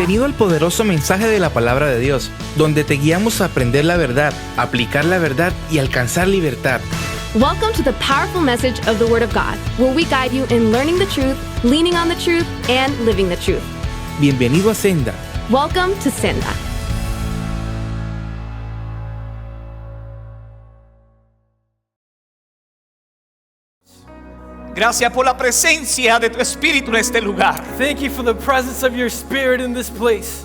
Bienvenido al poderoso mensaje de la palabra de Dios, donde te guiamos a aprender la verdad, aplicar la verdad y alcanzar libertad. Welcome to the powerful message of the Word of God, where we guide you in learning the truth, leaning on the truth, and living the truth. Bienvenido a Senda. Welcome to Senda. Gracias por la presencia de tu Espíritu en este lugar. Thank you for the presence of your Spirit in this place.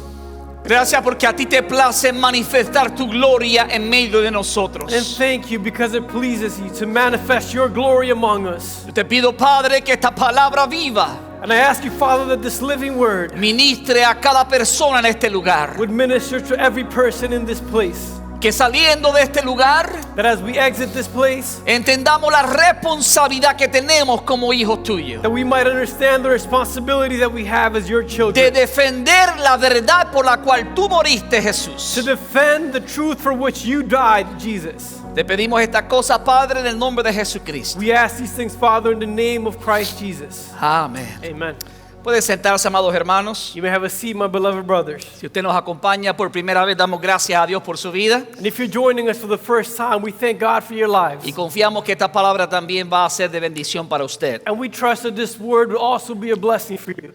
Gracias porque a ti te place manifestar tu gloria en medio de nosotros. And thank you because it pleases you to manifest your glory among us. Yo te pido, Padre, que esta palabra viva And I ask you, Father, that this living word ministre a cada persona en este lugar. would minister to every person in this place. Que saliendo de este lugar That as we exit this place, entendamos la responsabilidad que tenemos como hijos tuyos that we might understand the responsibility that we have as your de children. defender la verdad por la cual tú moriste, To Jesús. defend the truth for which you died, Jesus. Te pedimos esta cosa, Padre, en el nombre de Jesucristo. We ask these things, Father, in the name of Christ Jesus. Amén. Amen. Pueden sentarse, amados hermanos. You may have a seat, my beloved brothers. Si usted nos acompaña por primera vez, damos gracias a Dios por su vida And if you're joining us for the first time, we thank God for your lives. y confiamos que esta palabra también va a ser de bendición para usted. And we trust that this word will also be a blessing for you.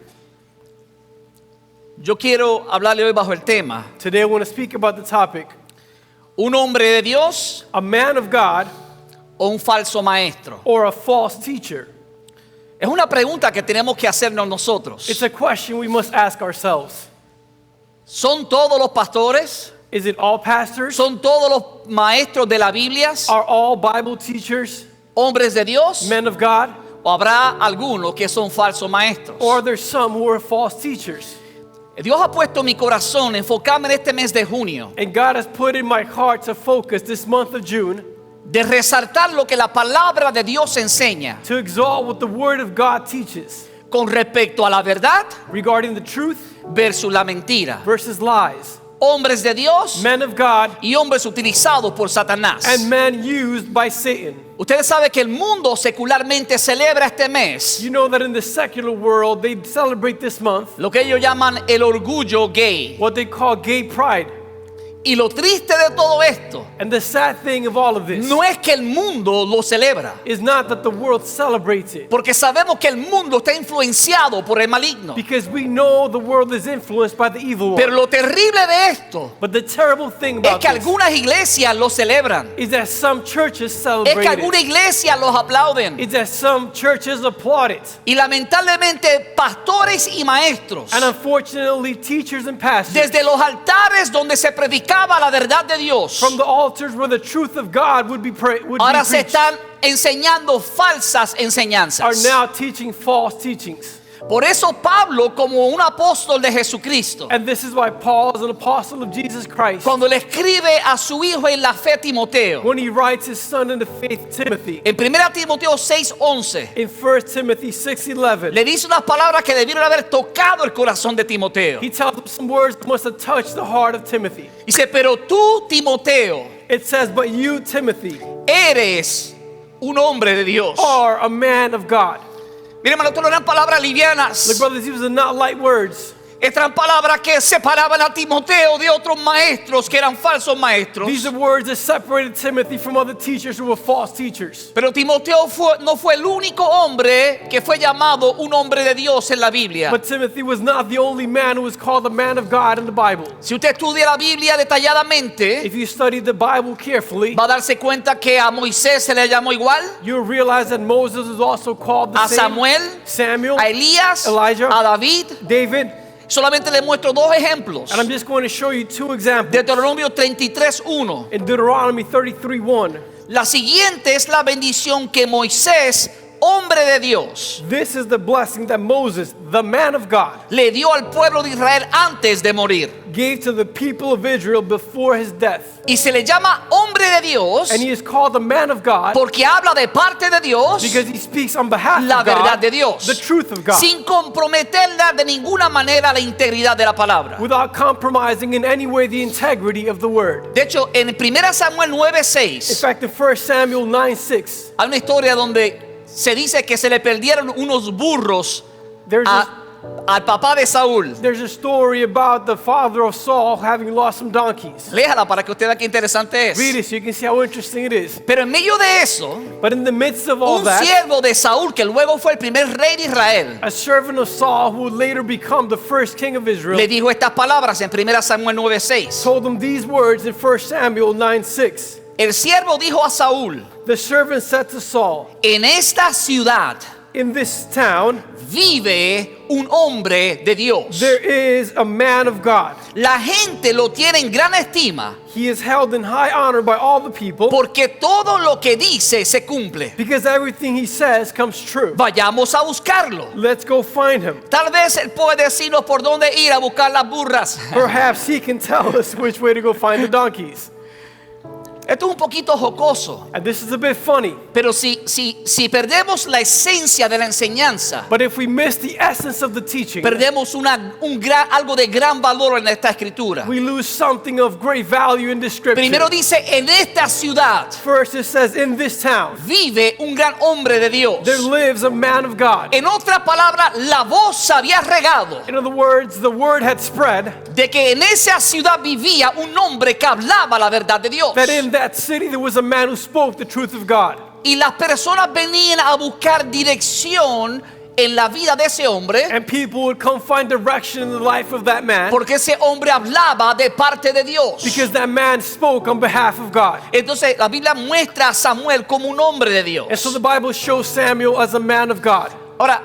Yo quiero hablarle hoy bajo el tema: Today I want to speak about the topic, un hombre de Dios a man of God o un falso maestro. or a false teacher. Es una pregunta que tenemos que hacernos nosotros. It's a question we must ask ourselves. ¿Son todos los pastores? Is it all pastors? ¿Son todos los maestros de la Biblia Are all Bible teachers hombres de Dios? men of God? ¿O habrá algunos que son falsos maestros? Or are there some who are false teachers? Dios ha puesto en mi corazón enfocarme en este mes de junio, And God has put in my heart to focus this month of June de resaltar lo que la palabra de Dios enseña to exalt what the Word of God teaches con respecto a la verdad regarding the truth versus la mentira. versus lies. Hombres de Dios Men of God y hombres utilizados por Satanás. and men used by Satan. Ustedes saben que el mundo secularmente celebra este mes You know that in the secular world, they celebrate this month lo que ellos llaman el orgullo gay. what they call gay pride. Y lo triste de todo esto And the sad thing of all of this no es que el mundo lo celebra, is not that the world celebrates it, porque sabemos que el mundo está influenciado por el maligno. because we know the world is influenced by the evil Pero one. lo terrible de esto But the terrible thing es about que this algunas iglesias lo celebran, is that some churches es celebrate que algunas it. iglesias los aplauden. Is that some churches applaud it. Y lamentablemente pastores y maestros, And unfortunately, teachers and pastors, desde los altares donde se predicaba la verdad de Dios, from the altars where the truth of God would be ahora se preached, están enseñando falsas are enseñanzas. now teaching false teachings. Por eso Pablo, como un apóstol de Jesucristo, And this is why Paul, as an apostle of Jesus Christ, cuando le escribe a su hijo en la fe Timoteo, when he writes his son in the faith, Timothy, en 1 Timoteo 6:11, in 1 Timothy 6:11, le dice unas palabras que debieron haber tocado el corazón de Timoteo. he tells him some words that must have touched the heart of Timothy. Dice, pero tú, Timoteo, It says, but you, Timothy, eres un hombre de Dios. are a man of God. Mire, hermano, esto no eran palabras livianas. Look, brothers, these are not light words. Estas eran palabras que separaban a Timoteo de otros maestros que eran falsos maestros. These are words that separated Timothy from other teachers who were false teachers. Pero Timoteo no fue el único hombre que fue llamado un hombre de Dios en la Biblia. But Timothy was not the only man who was called a man of God in the Bible. Si usted estudia la Biblia detalladamente, If you study the Bible carefully, va a darse cuenta que a Moisés se le llamó igual, you'll realize that Moses is also called the a same. Samuel, Samuel, a Elías, Elijah, a David. David, Solamente le muestro dos ejemplos. and I'm just going to show you two examples. Deuteronomio 33:1. In Deuteronomy 33:1, La siguiente es la bendición que Moisés, hombre de Dios, this is the blessing that Moses, the man of God, le dio al pueblo de Israel antes de morir. gave to the people of Israel before his death. Y se le llama hombre de Dios And he is called the man of God porque habla de parte de Dios because he speaks on behalf la of verdad God, de Dios, the truth of God, sin comprometerla de ninguna manera la integridad de la palabra. without compromising in any way the integrity of the word. De hecho, en 1 Samuel In 9:6 fact, in 1 Samuel 9:6, hay una historia donde se dice que se le perdieron unos burros there's a, al papá de Saúl. There's a story about the father of Saul having lost some donkeys. Léjala para que usted vea qué interesante Read es. it so you can see how interesting it is. Pero en medio de eso, But in the midst of all un that, siervo de Saúl, que luego fue el primer rey de Israel, a servant of Saul who would later become the first king of Israel le dijo estas palabras en 1 Samuel 9:6. told him these words in 1 Samuel 9:6. El siervo dijo a Saúl: The servant said to Saul, en esta ciudad in this town vive un hombre de Dios. there is a man of God. La gente lo tiene en gran estima He is held in high honor by all the people porque todo lo que dice se cumple. because everything he says comes true. Vayamos a buscarlo. Let's go find him. Tal vez él puede decirnos por dónde ir a buscar las burras. Perhaps he can tell us which way to go find the donkeys. Esto es un poquito jocoso, And this is a bit funny, pero si perdemos la esencia de la enseñanza, but if we miss the essence of the teaching, perdemos algo de gran valor en esta escritura. we lose something of great value in this scripture. Primero dice, en esta ciudad First it says, in this town, vive un gran hombre de Dios. there lives a man of God. En otra palabra, la voz se había regado In other words, the word had spread de que en esa ciudad vivía un hombre que hablaba la verdad de Dios. that in that city there was a man who spoke the truth of God. Y las personas venían a buscar dirección en la vida de ese hombre And people would come find direction in the life of that man porque ese hombre hablaba de parte de Dios. because that man spoke on behalf of God. Entonces la Biblia muestra a Samuel como un hombre de Dios. And so the Bible shows Samuel as a man of God. Ahora,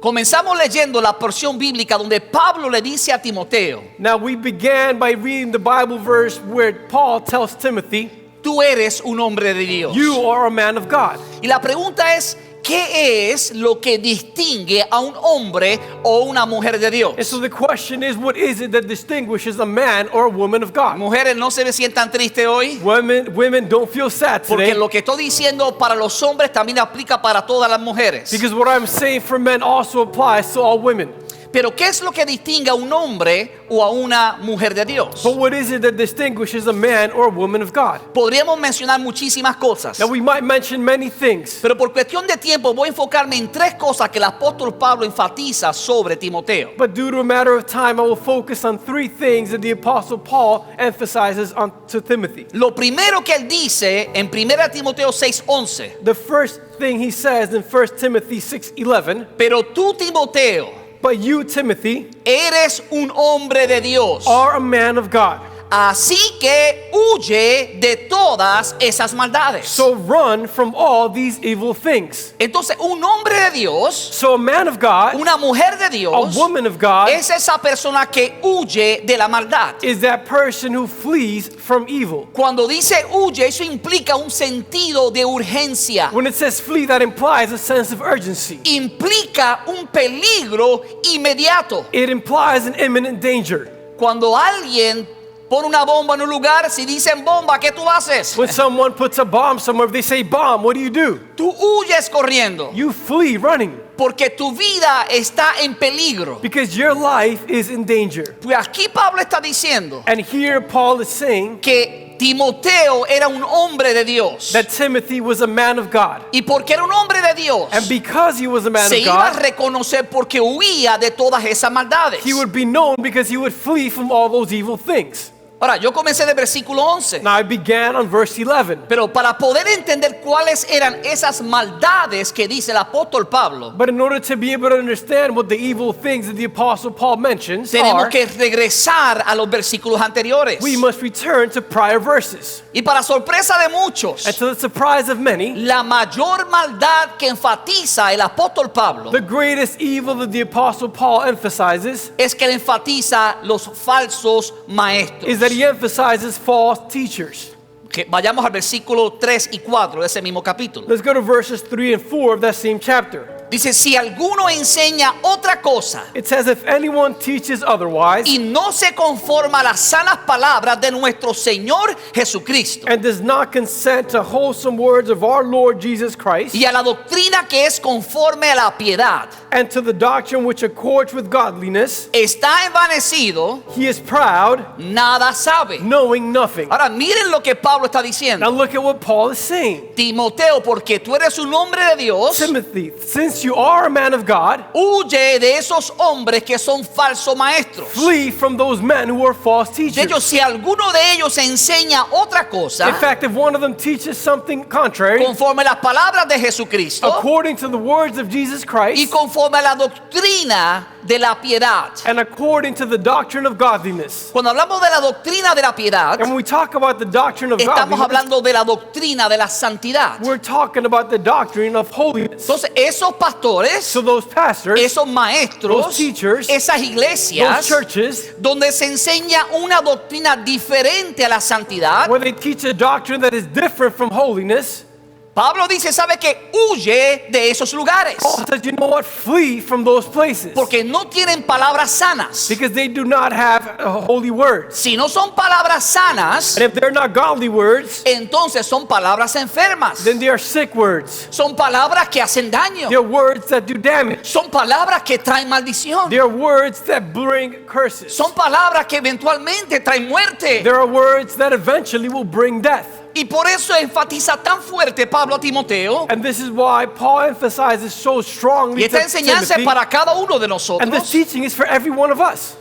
comenzamos leyendo la porción bíblica donde Pablo le dice a Timoteo: Now we began by reading the Bible verse where Paul tells Timothy, tú eres un hombre de Dios. you are a man of God. Y la pregunta es, ¿qué es lo que distingue a un hombre o una mujer de Dios? And so the question is, what is it that distinguishes a man or a woman of God? Mujeres, no se sientan tristes hoy, Women don't feel sad porque today lo que estoy diciendo para los hombres también aplica para todas las mujeres. because what I'm saying for men also applies to all women. Pero ¿qué es lo que distingue a un hombre o a una mujer de Dios? But what is it that distinguishes a man or a woman of God? Podríamos mencionar muchísimas cosas, Now we might mention many things, pero por cuestión de tiempo voy a enfocarme en tres cosas que el apóstol Pablo enfatiza sobre Timoteo. but due to a matter of time, I will focus on three things that the Apostle Paul emphasizes on to Timothy. Lo primero que él dice en 1 Timoteo 6:11, The first thing he says in 1 Timothy 6:11, pero tú, Timoteo, but you, Timothy, eres un hombre de Dios, are a man of God. así que huye de todas esas maldades. So run from all these evil things. Entonces, un hombre de Dios, So a man of God, una mujer de a Dios, woman of God, es esa persona que huye de la maldad. is that person who flees from evil. Cuando dice huye, eso implica un sentido de urgencia. When it says flee, that implies a sense of urgency. Implica un peligro inmediato. It implies an imminent danger. Cuando alguien pone una bomba en un lugar, si dicen bomba, ¿qué tú haces? When someone puts a bomb somewhere, if they say bomb, what do? Tú huyes corriendo You flee running porque tu vida está en peligro. because your life is in danger. Pues aquí Pablo está diciendo And here Paul is saying que Timoteo era un hombre de Dios. that Timothy was a man of God. Y porque era un hombre de Dios, And because he was a man se of iba a God, reconocer porque huía de todas esas maldades. he would be known because he would flee from all those evil things. Ahora, yo comencé de versículo 11. Now I began on verse 11. Pero para poder entender cuáles eran esas maldades que dice el apóstol Pablo, But in order to be able to understand what the evil things that the Apostle Paul mentions tenemos are, que regresar a los versículos anteriores. we must return to prior verses. Y para sorpresa de muchos, And to the surprise of many, la mayor maldad que enfatiza el apóstol Pablo the greatest evil that the Apostle Paul emphasizes es que él enfatiza los falsos maestros. is that he emphasizes false teachers. Que vayamos al versículo 3 y 4 de ese mismo capítulo. Let's go to verses 3 and 4 of that same chapter. Dice, si alguno enseña otra cosa It says, if anyone teaches otherwise y no se conforma a las sanas palabras de nuestro Señor Jesucristo and does not consent to wholesome words of our Lord Jesus Christ y a la doctrina que es conforme a la piedad, and to the doctrine which accords with godliness, está envanecido, he is proud, nada sabe. knowing nothing. Ahora miren lo que Pablo está Now diciendo. look at what Paul is saying. Timoteo, porque tú eres un hombre de Dios, Timothy, since since you are a man of God, huye de esos hombres que son falsos maestros. flee from those men who are false De teachers. hecho, si alguno de ellos enseña otra cosa, In fact, if one of them teaches something contrary, conforme las palabras de Jesucristo according to the words of Jesus y Christ, conforme a la doctrina de la piedad. and according to the doctrine of godliness. Cuando hablamos de la doctrina de la piedad, And when we talk about the doctrine of estamos godliness, hablando de la doctrina de la santidad. we're talking about the doctrine of holiness. Entonces, esos pastores, So those pastors, esos maestros, those teachers, esas those iglesias churches, donde se enseña una doctrina diferente a la santidad, where they teach a doctrine that is different from holiness, Pablo dice, ¿sabe qué? Huye de esos lugares. Paul says, you know what? Flee from those places. Porque no tienen palabras sanas. Because they do not have holy words. Si no son palabras sanas, And if they're not godly words, entonces son palabras enfermas. then they are sick words. Son palabras que hacen daño. They are words that do damage. Son palabras que traen maldición. They are words that bring curses. Son palabras que eventualmente traen muerte. There are words that eventually will bring death. Y por eso enfatiza tan fuerte Pablo a Timoteo. And this is why Paul emphasizes so strongly Y esta to enseñanza es Timothy, para cada uno de and this nosotros. teaching is for every one of us.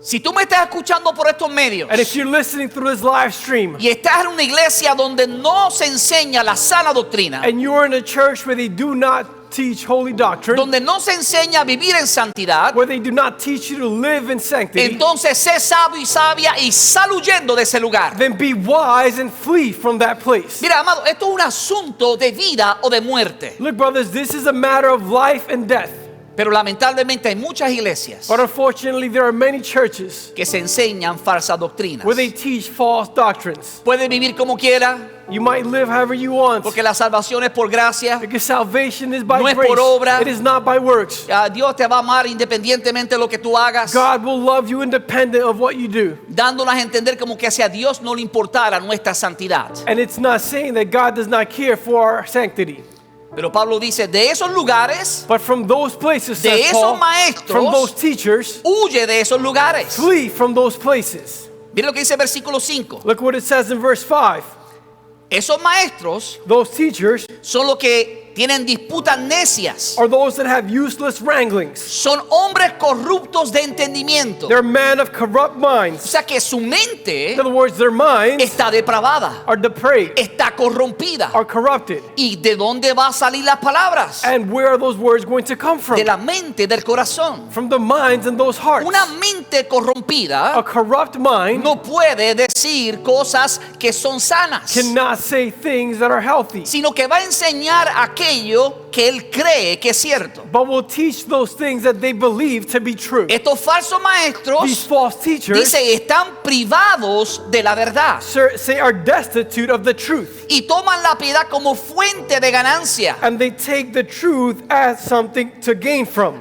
Si tú me estás escuchando por estos medios And if you're listening through this live stream, y estás en una iglesia donde no se enseña la sana doctrina, and you're in a church where they do not teach holy doctrine, donde no se enseña a vivir en santidad, where they do not teach you to live in sanctity, entonces sé sabio y sabia y sal huyendo de ese lugar. then be wise and flee from that place. Mira, amado, esto es un asunto de vida o de muerte. Look, brothers, this is a matter of life and death. Pero lamentablemente hay muchas iglesias But unfortunately, there are many churches que se enseñan falsas doctrinas. where they teach false doctrines. Puede vivir como quiera, You might live however you want, porque la salvación es por gracia. because salvation is by No es grace. por obra. It is not by works. Dios te va a amar independientemente de lo que tú hagas, God will love you independent of what you do. dándonos a entender como que si a Dios no le importara nuestra santidad. And it's not saying that God does not care for our sanctity. Pero Pablo dice, de esos lugares, But from those places, de says esos Paul, maestros, from those teachers, huye de esos lugares. flee from those places. Mira lo que dice el versículo 5. Look what it says in verse 5. Esos maestros Those teachers son los que tienen disputas necias. are those that have useless wranglings. Son hombres corruptos de entendimiento. They're men of corrupt O minds. sea que su mente In other words, their minds está depravada, are depraved, está corrompida. are corrupted. ¿Y de dónde va a salir las palabras? And where are those words going to come from? De la mente, del corazón. From the minds and those hearts. Una mente corrompida A corrupt mind no puede decir cosas que son sanas, cannot say things that are healthy, sino que va a enseñar aquello que él cree que es cierto. but will teach those things that they believe to be true. Estos falsos These maestros, false teachers dice, están privados de la verdad say are destitute of the truth, y toman la piedad como fuente de ganancia. and they take the truth as something to gain from.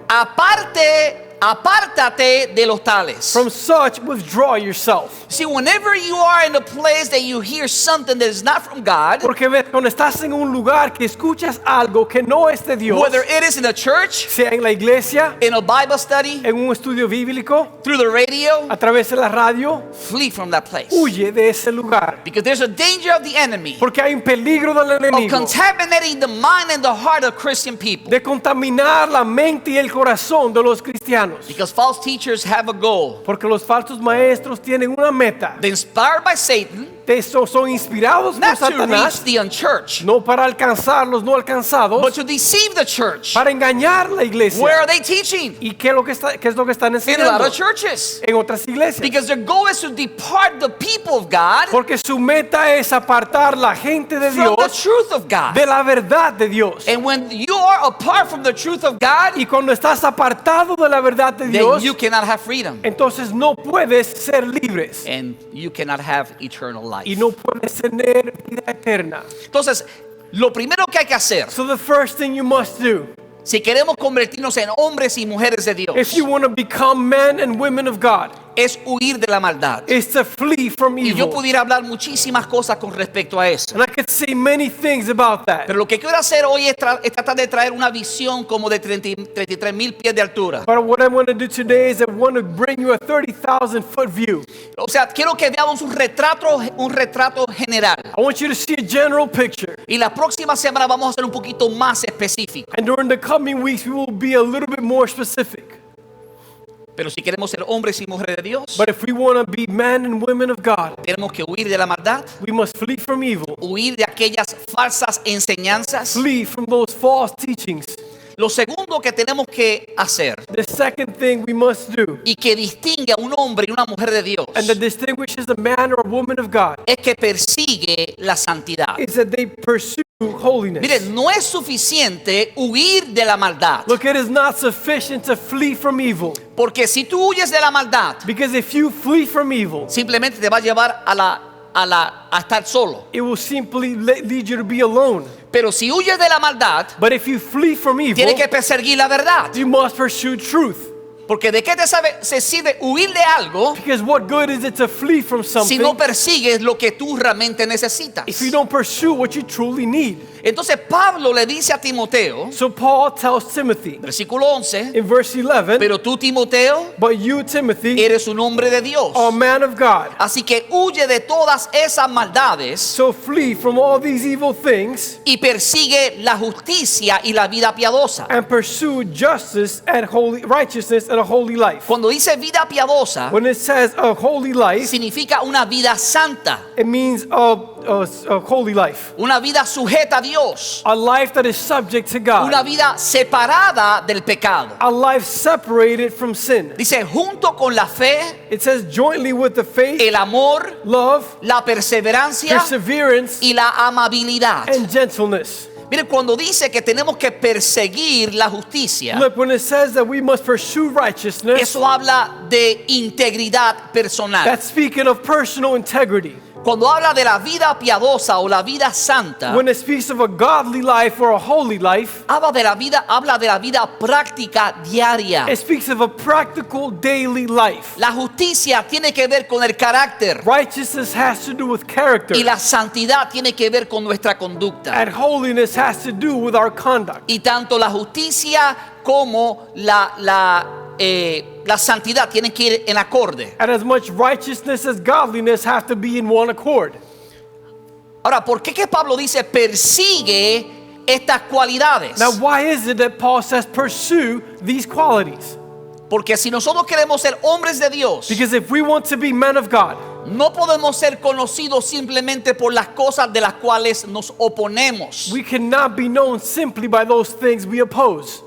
Apártate de los tales. From such, withdraw yourself. See, whenever you are in a place that you hear something that is not from God, Porque ves, cuando estás en un lugar que escuchas algo que no es de Dios, whether it is in a church, sea en la iglesia, in a Bible study, en un estudio bíblico, through the radio, a través de la radio, flee from that place. huye de ese lugar. Because there's a danger of the enemy Porque hay un peligro del of enemigo contaminating the mind and the heart of Christian people. de contaminar la mente y el corazón de los cristianos. Because false teachers have a goal. Porque los falsos maestros tienen una meta. They're inspired by Satan, Son inspirados por not to reach Satanás, the unchurched, no para alcanzar los no alcanzados, but to deceive the church. para engañar la iglesia. Where are they teaching? ¿Y qué es lo que están In a lot enseñando? of churches. En otras iglesias. Because their goal is to depart the people of God Porque su meta es apartar la gente de from the Dios truth of God. de la verdad de Dios. And when you are apart from the truth of God, Y cuando estás apartado de la verdad de then Dios, you cannot have freedom. entonces no puedes ser libres And you cannot have eternal life. y no puedes tener vida eterna. Entonces, lo primero que hay que hacer, So the first thing you must do, si queremos convertirnos en hombres y mujeres de Dios, if you want to become men and women of God, es huir de la maldad. is to flee from Y yo evil. pudiera hablar muchísimas cosas con respecto a eso. And I could say many things about that. Pero lo que quiero hacer hoy es tratar de traer una visión como de 33,000 pies de altura. But what I want to do today is I want to bring you a 30,000 foot view. O sea, quiero que veamos un retrato general. I want you to see a general picture. Y la próxima semana vamos a ser un poquito más específicos. And during the coming weeks, we will be a little bit more specific. Pero si queremos ser hombres y mujeres de Dios, But if we want to be men and women of God, tenemos que huir de la maldad, we must flee from evil, huir de aquellas falsas enseñanzas. flee from those false teachings. Lo segundo que tenemos que hacer The second thing we must do, y que distingue a un hombre y una mujer de Dios and that distinguishes a man or a woman of God, es que persigue la santidad. is that they pursue holiness. Mire, no es suficiente huir de la maldad, Look, it is not sufficient to flee from evil, porque si tú huyes de la maldad, because if you flee from evil, simplemente te va a llevar a estar solo. it will simply lead you to be alone. Pero si huyes de la maldad, But if you flee from evil, tienes que perseguir la verdad. you must pursue truth. Porque de qué se sirve huir de algo Because what good is it to flee from si something no persigues lo que tú realmente necesitas? if you don't pursue what you truly need? Entonces Pablo le dice a Timoteo, So Paul tells Timothy versículo 11, in verse 11, pero tú, Timoteo, but you, Timothy, eres un hombre de Dios. are a man of God. Así que huye de todas esas maldades So flee from all these evil things y persigue la justicia y la vida piadosa. and pursue justice and holy righteousness and a holy life. Cuando dice vida piadosa, When it says a holy life, significa una vida santa, it means a holy life. una vida sujeta a Dios, A life that is subject to una God. vida separada del pecado. A life separated from sin. Dice, junto con la fe, It says jointly with the faith, el amor, love, la perseverancia perseverance, y la amabilidad. and gentleness. Mire, cuando dice que tenemos que perseguir la justicia, Look, when it says that we must pursue righteousness, eso habla de integridad personal. that's speaking of personal integrity. Cuando habla de la vida piadosa o la vida santa, When it speaks of a godly life or a holy life, habla de la vida práctica diaria. it speaks of a practical daily life. La justicia tiene que ver con el carácter Righteousness has to do with character, y la santidad tiene que ver con nuestra conducta. and holiness has to do with our conduct. Y tanto la justicia como la santidad tienen que ir en acorde. And as much righteousness as godliness have to be in one accord. Ahora, ¿por qué que Pablo dice persigue estas cualidades? Now, why is it that Paul says pursue these qualities? Porque si nosotros queremos ser hombres de Dios, Because if we want to be men of God, no podemos ser conocidos simplemente por las cosas de las cuales nos oponemos. we cannot be known simply by those things we oppose.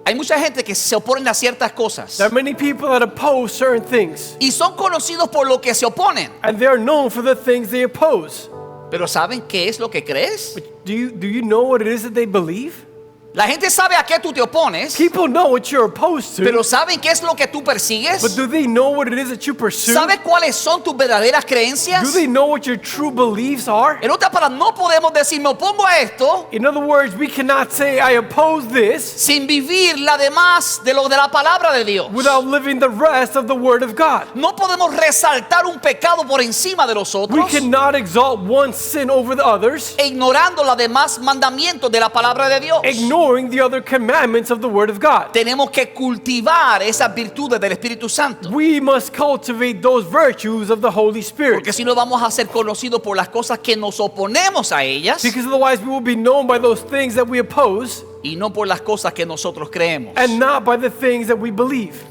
Hay mucha gente que se oponen a ciertas cosas There are many people that oppose certain things, y son conocidos por lo que se oponen. and they are known for the things they oppose. Pero ¿saben qué es lo que crees? Do you know what it is that they believe? La gente sabe a qué tú te opones, People know what you're opposed to, pero ¿saben qué es lo que tú but persigues? do they know what it is that you pursue? ¿Sabes cuáles son tus verdaderas Do creencias? they know what your true beliefs are? En otras palabras, no podemos decir me opongo a esto In other words, we cannot say I oppose this sin vivir la demás de lo de la palabra de Dios. without living the rest of the Word of God. No podemos resaltar un pecado por encima de los We otros, cannot exalt one sin over the others, ignorando los demás mandamientos de la palabra de Dios. ignoring the other commandments of the Word of God. Tenemos que cultivar esas virtudes del Espíritu Santo, We must cultivate those virtues of the Holy Spirit, porque si no vamos a ser conocidos por las cosas que nos oponemos a ellas because otherwise we will be known by those things that we oppose y no por las cosas que nosotros creemos. and not by the things that we believe.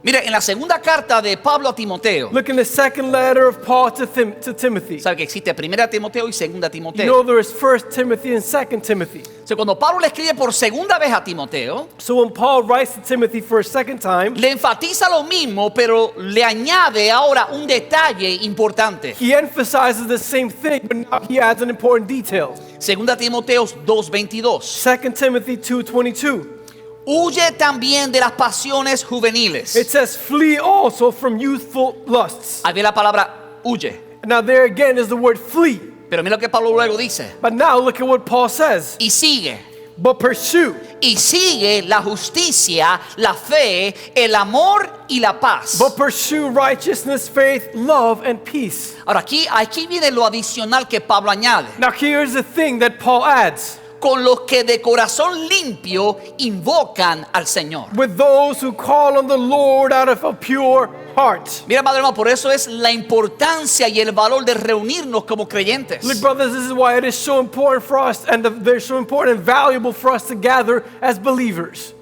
Mire, en la segunda carta de Pablo a Timoteo, Look in the second letter of Paul to Timothy. sabe que existe primera Timoteo y segunda You Timoteo. know there is 1 Timothy and 2 Timothy. O sea, cuando Pablo le escribe por segunda vez a Timoteo, So when Paul writes to Timothy for a second time, le enfatiza lo mismo, pero le añade ahora un detalle importante. he emphasizes the same thing, but now he adds an important detail. Segunda Timoteo 2:22. 2 Timothy 2:22. Huye también de las pasiones juveniles. It says, flee also from youthful lusts. Ahí ve la palabra huye. Now there again is the word flee. Pero mira lo que Pablo luego dice. But now look at what Paul says. Y sigue but pursue. Y sigue la justicia, la fe, el amor y la paz. But pursue righteousness, faith, love, and peace. Ahora aquí viene lo adicional que Pablo añade. Now here's the thing that Paul adds. Con los que de corazón limpio invocan al Señor. With those who call on the Lord out of a pure heart. Mira, madre hermano, por eso es la importancia y el valor de reunirnos como creyentes. Look, brothers, this is why it is so important for us, and they're so important and valuable for us to gather as believers.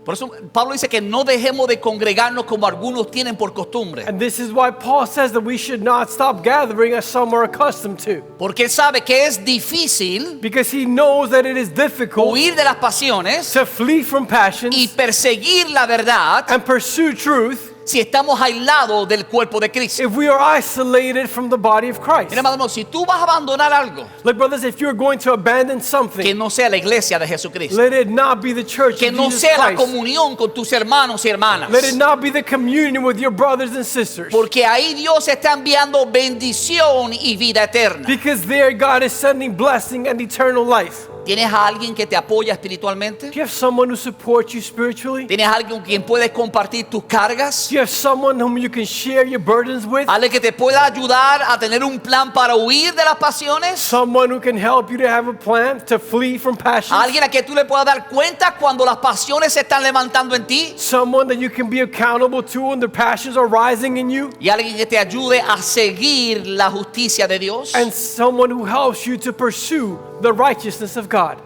Por eso Pablo dice que no dejemos de congregarnos como algunos tienen por costumbre. And this is why Paul says that we should not stop gathering as some are accustomed to. Porque él sabe que es difícil Because he knows that it is difficult huir de las pasiones to flee from passions y perseguir la verdad and pursue truth si estamos aislados del cuerpo de Cristo. if we are isolated from the body of Christ. Mira, hermano, si tú vas a abandonar algo, Like, brothers, if you're going to abandon que something, no sea la iglesia de Jesucristo, let it not be the church que of no Jesus sea la Christ. comunión con tus hermanos y hermanas, Let it not be the communion with your brothers and sisters. porque ahí Dios está enviando bendición y vida eterna. Because there God is sending blessing and eternal life. ¿Tienes a alguien que te apoya espiritualmente? Do you have someone who supports you spiritually? ¿Tienes a alguien con quien puedes compartir tus cargas? Do you have someone whom you can share your burdens with? ¿Alguien que te pueda ayudar a tener un plan para huir de las pasiones? Someone who can help you to have a plan to flee from passion? ¿Alguien a quien tú le puedas dar cuenta cuando las pasiones se están levantando en ti? Someone that you can be accountable to when the passions are rising in you? ¿Y alguien que te ayude a seguir la justicia de Dios? And someone who helps you to pursue the righteousness of God.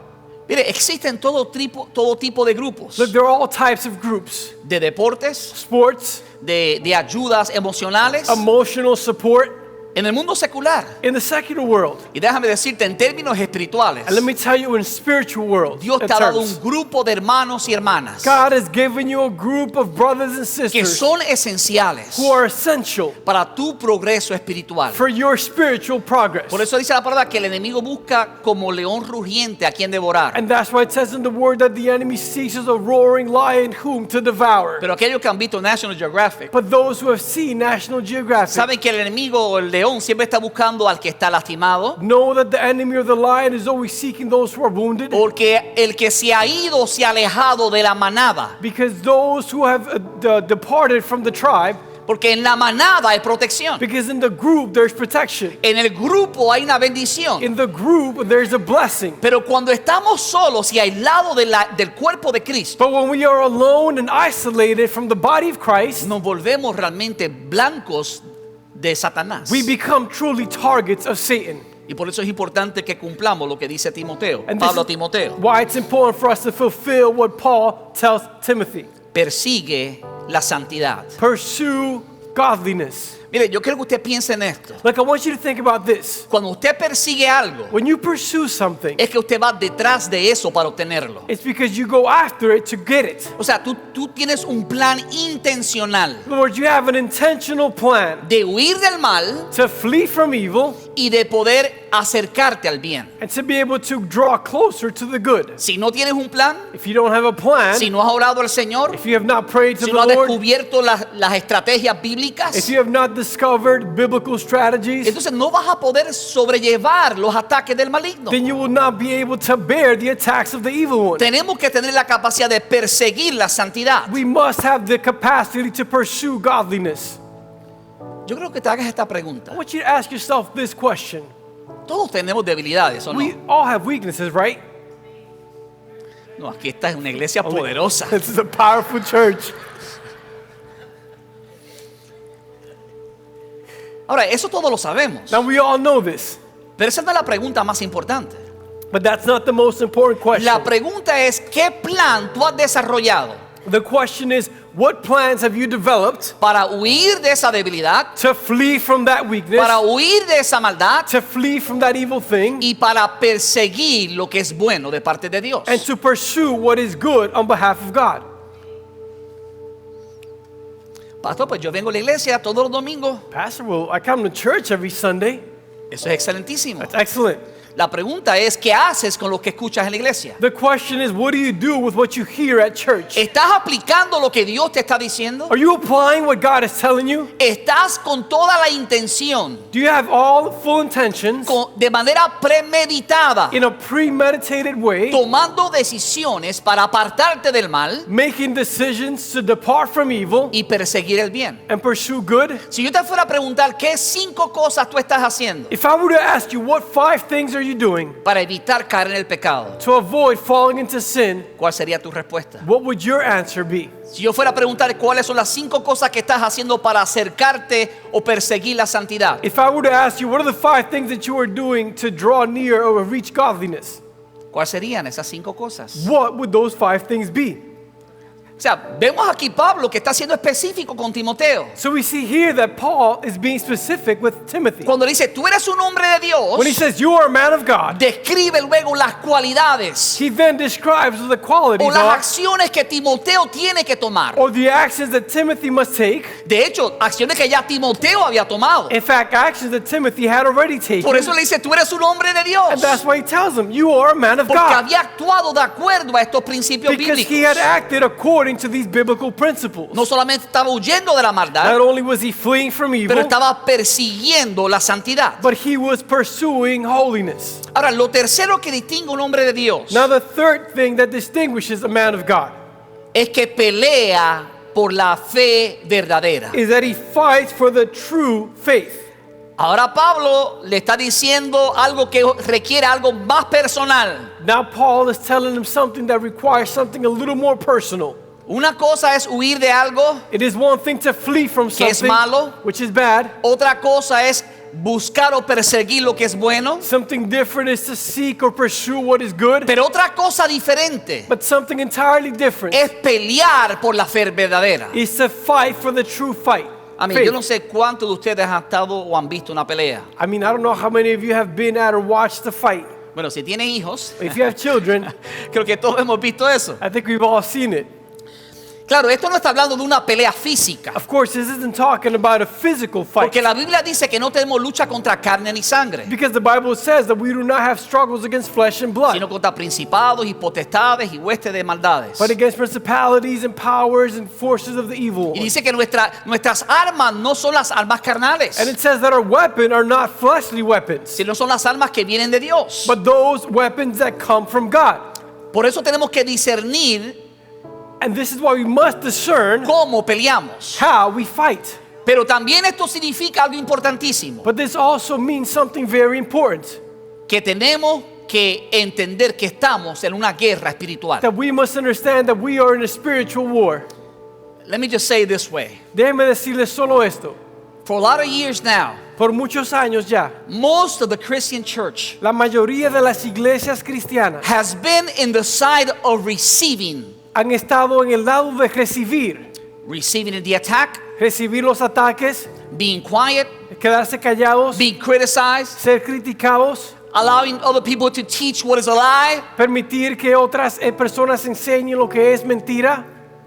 Mire, existen todo tipo de grupos. Look, there are all types of groups. De deportes, Sports, de ayudas emocionales, emotional support en el mundo secular. in the secular world. Y déjame decirte, en términos espirituales, And let me tell you in spiritual world, Dios in te ha dado terms, un grupo de hermanos y hermanas God has given you a group of brothers and que sisters son esenciales who are essential para tu progreso espiritual. for your spiritual progress. Por eso dice la palabra que el enemigo busca como león rugiente a quien devorar. And that's why it says in the word that the enemy seeks as a roaring lion whom to devour. Pero aquellos que han visto National Geographic But those who have seen National Geographic saben que el enemigo, el león, siempre está buscando al que está lastimado, know that the enemy or the lion is always seeking those who are wounded. porque el que se ha ido, se ha alejado de la manada. Because those who have departed from the tribe, Porque en la manada hay protección. because in the group there's protection. En el grupo hay una bendición. In the group there's a blessing. Pero cuando estamos solos y aislados del cuerpo de Cristo, But when we are alone and isolated from the body of Christ, nos volvemos realmente blancos de Satanás. we become truly targets of Satan. Y por eso es importante que cumplamos lo que dice Timoteo, And this Pablo a is Timoteo. why it's important for us to fulfill what Paul tells Timothy. Persigue la santidad. Pursue godliness. Mire, yo quiero que usted piense en esto. Like, I want you to think about this. Cuando usted persigue algo, When you pursue something, es que usted va detrás de eso para obtenerlo. it's because you go after it to get it. O sea, tú tienes un plan intencional In other words, you have an intentional plan de huir del mal to flee from evil y de poder acercarte al bien. and to be able to draw closer to the good. Si no tienes un plan, If you don't have a plan, si no has orado al Señor, if you have not prayed to si the no has Lord, descubierto las estrategias bíblicas, if you have not discovered biblical strategies, entonces no vas a poder sobrellevar los ataques del maligno. then you will not be able to bear the attacks of the evil one. Tenemos que tener la capacidad de perseguir la santidad. We must have the capacity to pursue godliness. Yo creo que te hagas esta pregunta. I want you to ask yourself this question. Todos tenemos debilidades, ¿o no? We all have weaknesses, right? No, aquí esta es una iglesia poderosa. This is a powerful church. Ahora, eso todos lo sabemos. Now we all know this, Pero esa no es la pregunta más importante. but that's not the most important question. La pregunta es, ¿qué plan tú has desarrollado The question is, what plans have you developed para huir de esa debilidad, to flee from that weakness, para huir de esa maldad to flee from that evil thing, y para perseguir lo que es bueno de parte de Dios? and to pursue what is good on behalf of God? Pastor, pues yo vengo a la iglesia todos los domingos. Pastor, well, I come to church every Sunday. Eso es excelentísimo. That's excellent. La pregunta es, ¿qué haces con lo que escuchas en la iglesia? The question is, what do you do with what you hear at church? ¿Estás aplicando lo que Dios te está diciendo? Are you applying what God is telling you? ¿Estás con toda la intención, Do you have all the full intentions de manera premeditada, in a premeditated way, tomando decisiones para apartarte del mal making decisions to depart from evil y perseguir el bien? and pursue good? Si yo te fuera a preguntar qué 5 cosas tú estás haciendo If I were to ask you, what 5 things are you doing para evitar caer en el pecado, to avoid falling into sin, ¿cuál sería tu respuesta? what would your answer be? Si yo fuera a preguntar cuáles son las 5 cosas que estás haciendo para acercarte o perseguir la santidad, If I were to ask you, what are the 5 things that you are doing to draw near or reach godliness? ¿cuáles serían esas 5 cosas? What would those 5 things be? O sea, vemos aquí Pablo que está siendo específico con Timoteo. So we see here that Paul is being specific with Timothy. Cuando dice, tú eres un hombre de Dios, When he says, you are a man of God, describe luego las cualidades he then describes the o qualities las of, acciones que Timoteo tiene que tomar. or the actions that Timothy must take. De hecho, acciones que ya Timoteo había tomado. In fact, actions that Timothy had already taken. Por eso le dice, tú eres un hombre de Dios. And that's why he tells him, you are a man of Porque God. había actuado de acuerdo a estos principios Because he had bíblicos. acted according to these biblical principles. No solamente estaba huyendo de la maldad, Not only was he fleeing from pero evil, estaba persiguiendo la santidad. but he was pursuing holiness. Ahora, lo tercero que distingue a un hombre de Dios Now, the third thing that distinguishes a man of God es que pelea por la fe verdadera. is that he fights for the true faith. Ahora Pablo le está diciendo algo que requiere algo más personal. Now, Paul is telling him something that requires something a little more personal. Una cosa es huir de algo, It is one thing to flee from Que es something, malo. which is bad. otra cosa es buscar o perseguir lo que es bueno, Something different is to seek or pursue what is good. pero otra cosa diferente But something entirely different es pelear por la fe verdadera. is to fight for the true fight. A mí, faith. yo no sé cuántos de ustedes han estado o han visto una pelea. I mean, I don't know how many of you have been at or watched the fight. Bueno, si tienen hijos, If you have children, creo que todos hemos visto eso. I think we've all seen it. Claro, esto no está hablando de una pelea física, Of course, this isn't talking about a physical fight. porque la Biblia dice que no tenemos lucha contra carne ni sangre, Because the Bible says that we do not have struggles against flesh and blood, sino contra principados y potestades y huestes de maldades. but against principalities and powers and forces of the evil Y one. dice que nuestras armas no son las armas carnales, And it says that our weapons are not fleshly weapons, sino son las armas que vienen de Dios. but those weapons that come from God. Por eso tenemos que discernir And this is why we must discern cómo peleamos. how we fight. Pero también esto significa algo importantísimo, But this also means something very important, que tenemos que entender que estamos en una guerra espiritual. that we must understand that we are in a spiritual war. Let me just say it this way. Déjeme decirles solo esto. For a lot of years now, Por muchos años ya, most of the Christian church la mayoría de las iglesias cristianas has been in the side of receiving han estado en el lado de recibir the attack, recibir los ataques, being quiet, quedarse callados, being criticized, ser criticados, allowing other people to teach what is a lie. permitir que otras personas enseñen lo que es mentira.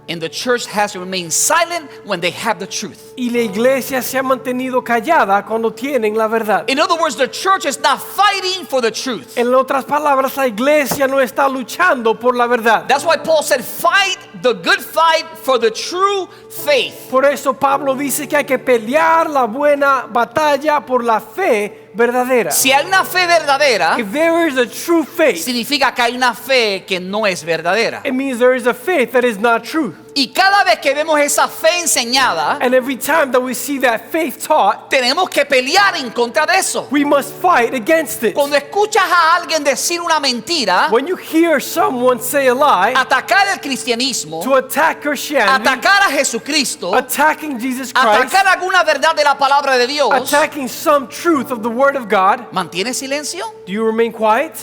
And the church has remained silent when they have the truth. Y la iglesia se ha mantenido callada cuando tienen la verdad. In other words, the church is not fighting for the truth. En otras palabras, la iglesia no está luchando por la verdad. That's why Paul said, fight the good fight for the true faith. Por eso Pablo dice que hay que pelear la buena batalla por la fe verdadera. Si hay una fe verdadera, If there is a true faith, significa que hay una fe que no es verdadera. it means there is a faith that is not true. Y cada vez que vemos esa fe enseñada, And every time that we see that faith taught, tenemos que pelear en contra de eso. we must fight against it. Cuando escuchas a alguien decir una mentira, When you hear someone say a lie, atacar el cristianismo, to attack Christianity, atacar a Jesucristo, attacking Jesus Christ, atacar alguna verdad de la palabra de Dios, attacking some truth of the Word of God, ¿mantienes silencio? do you remain quiet?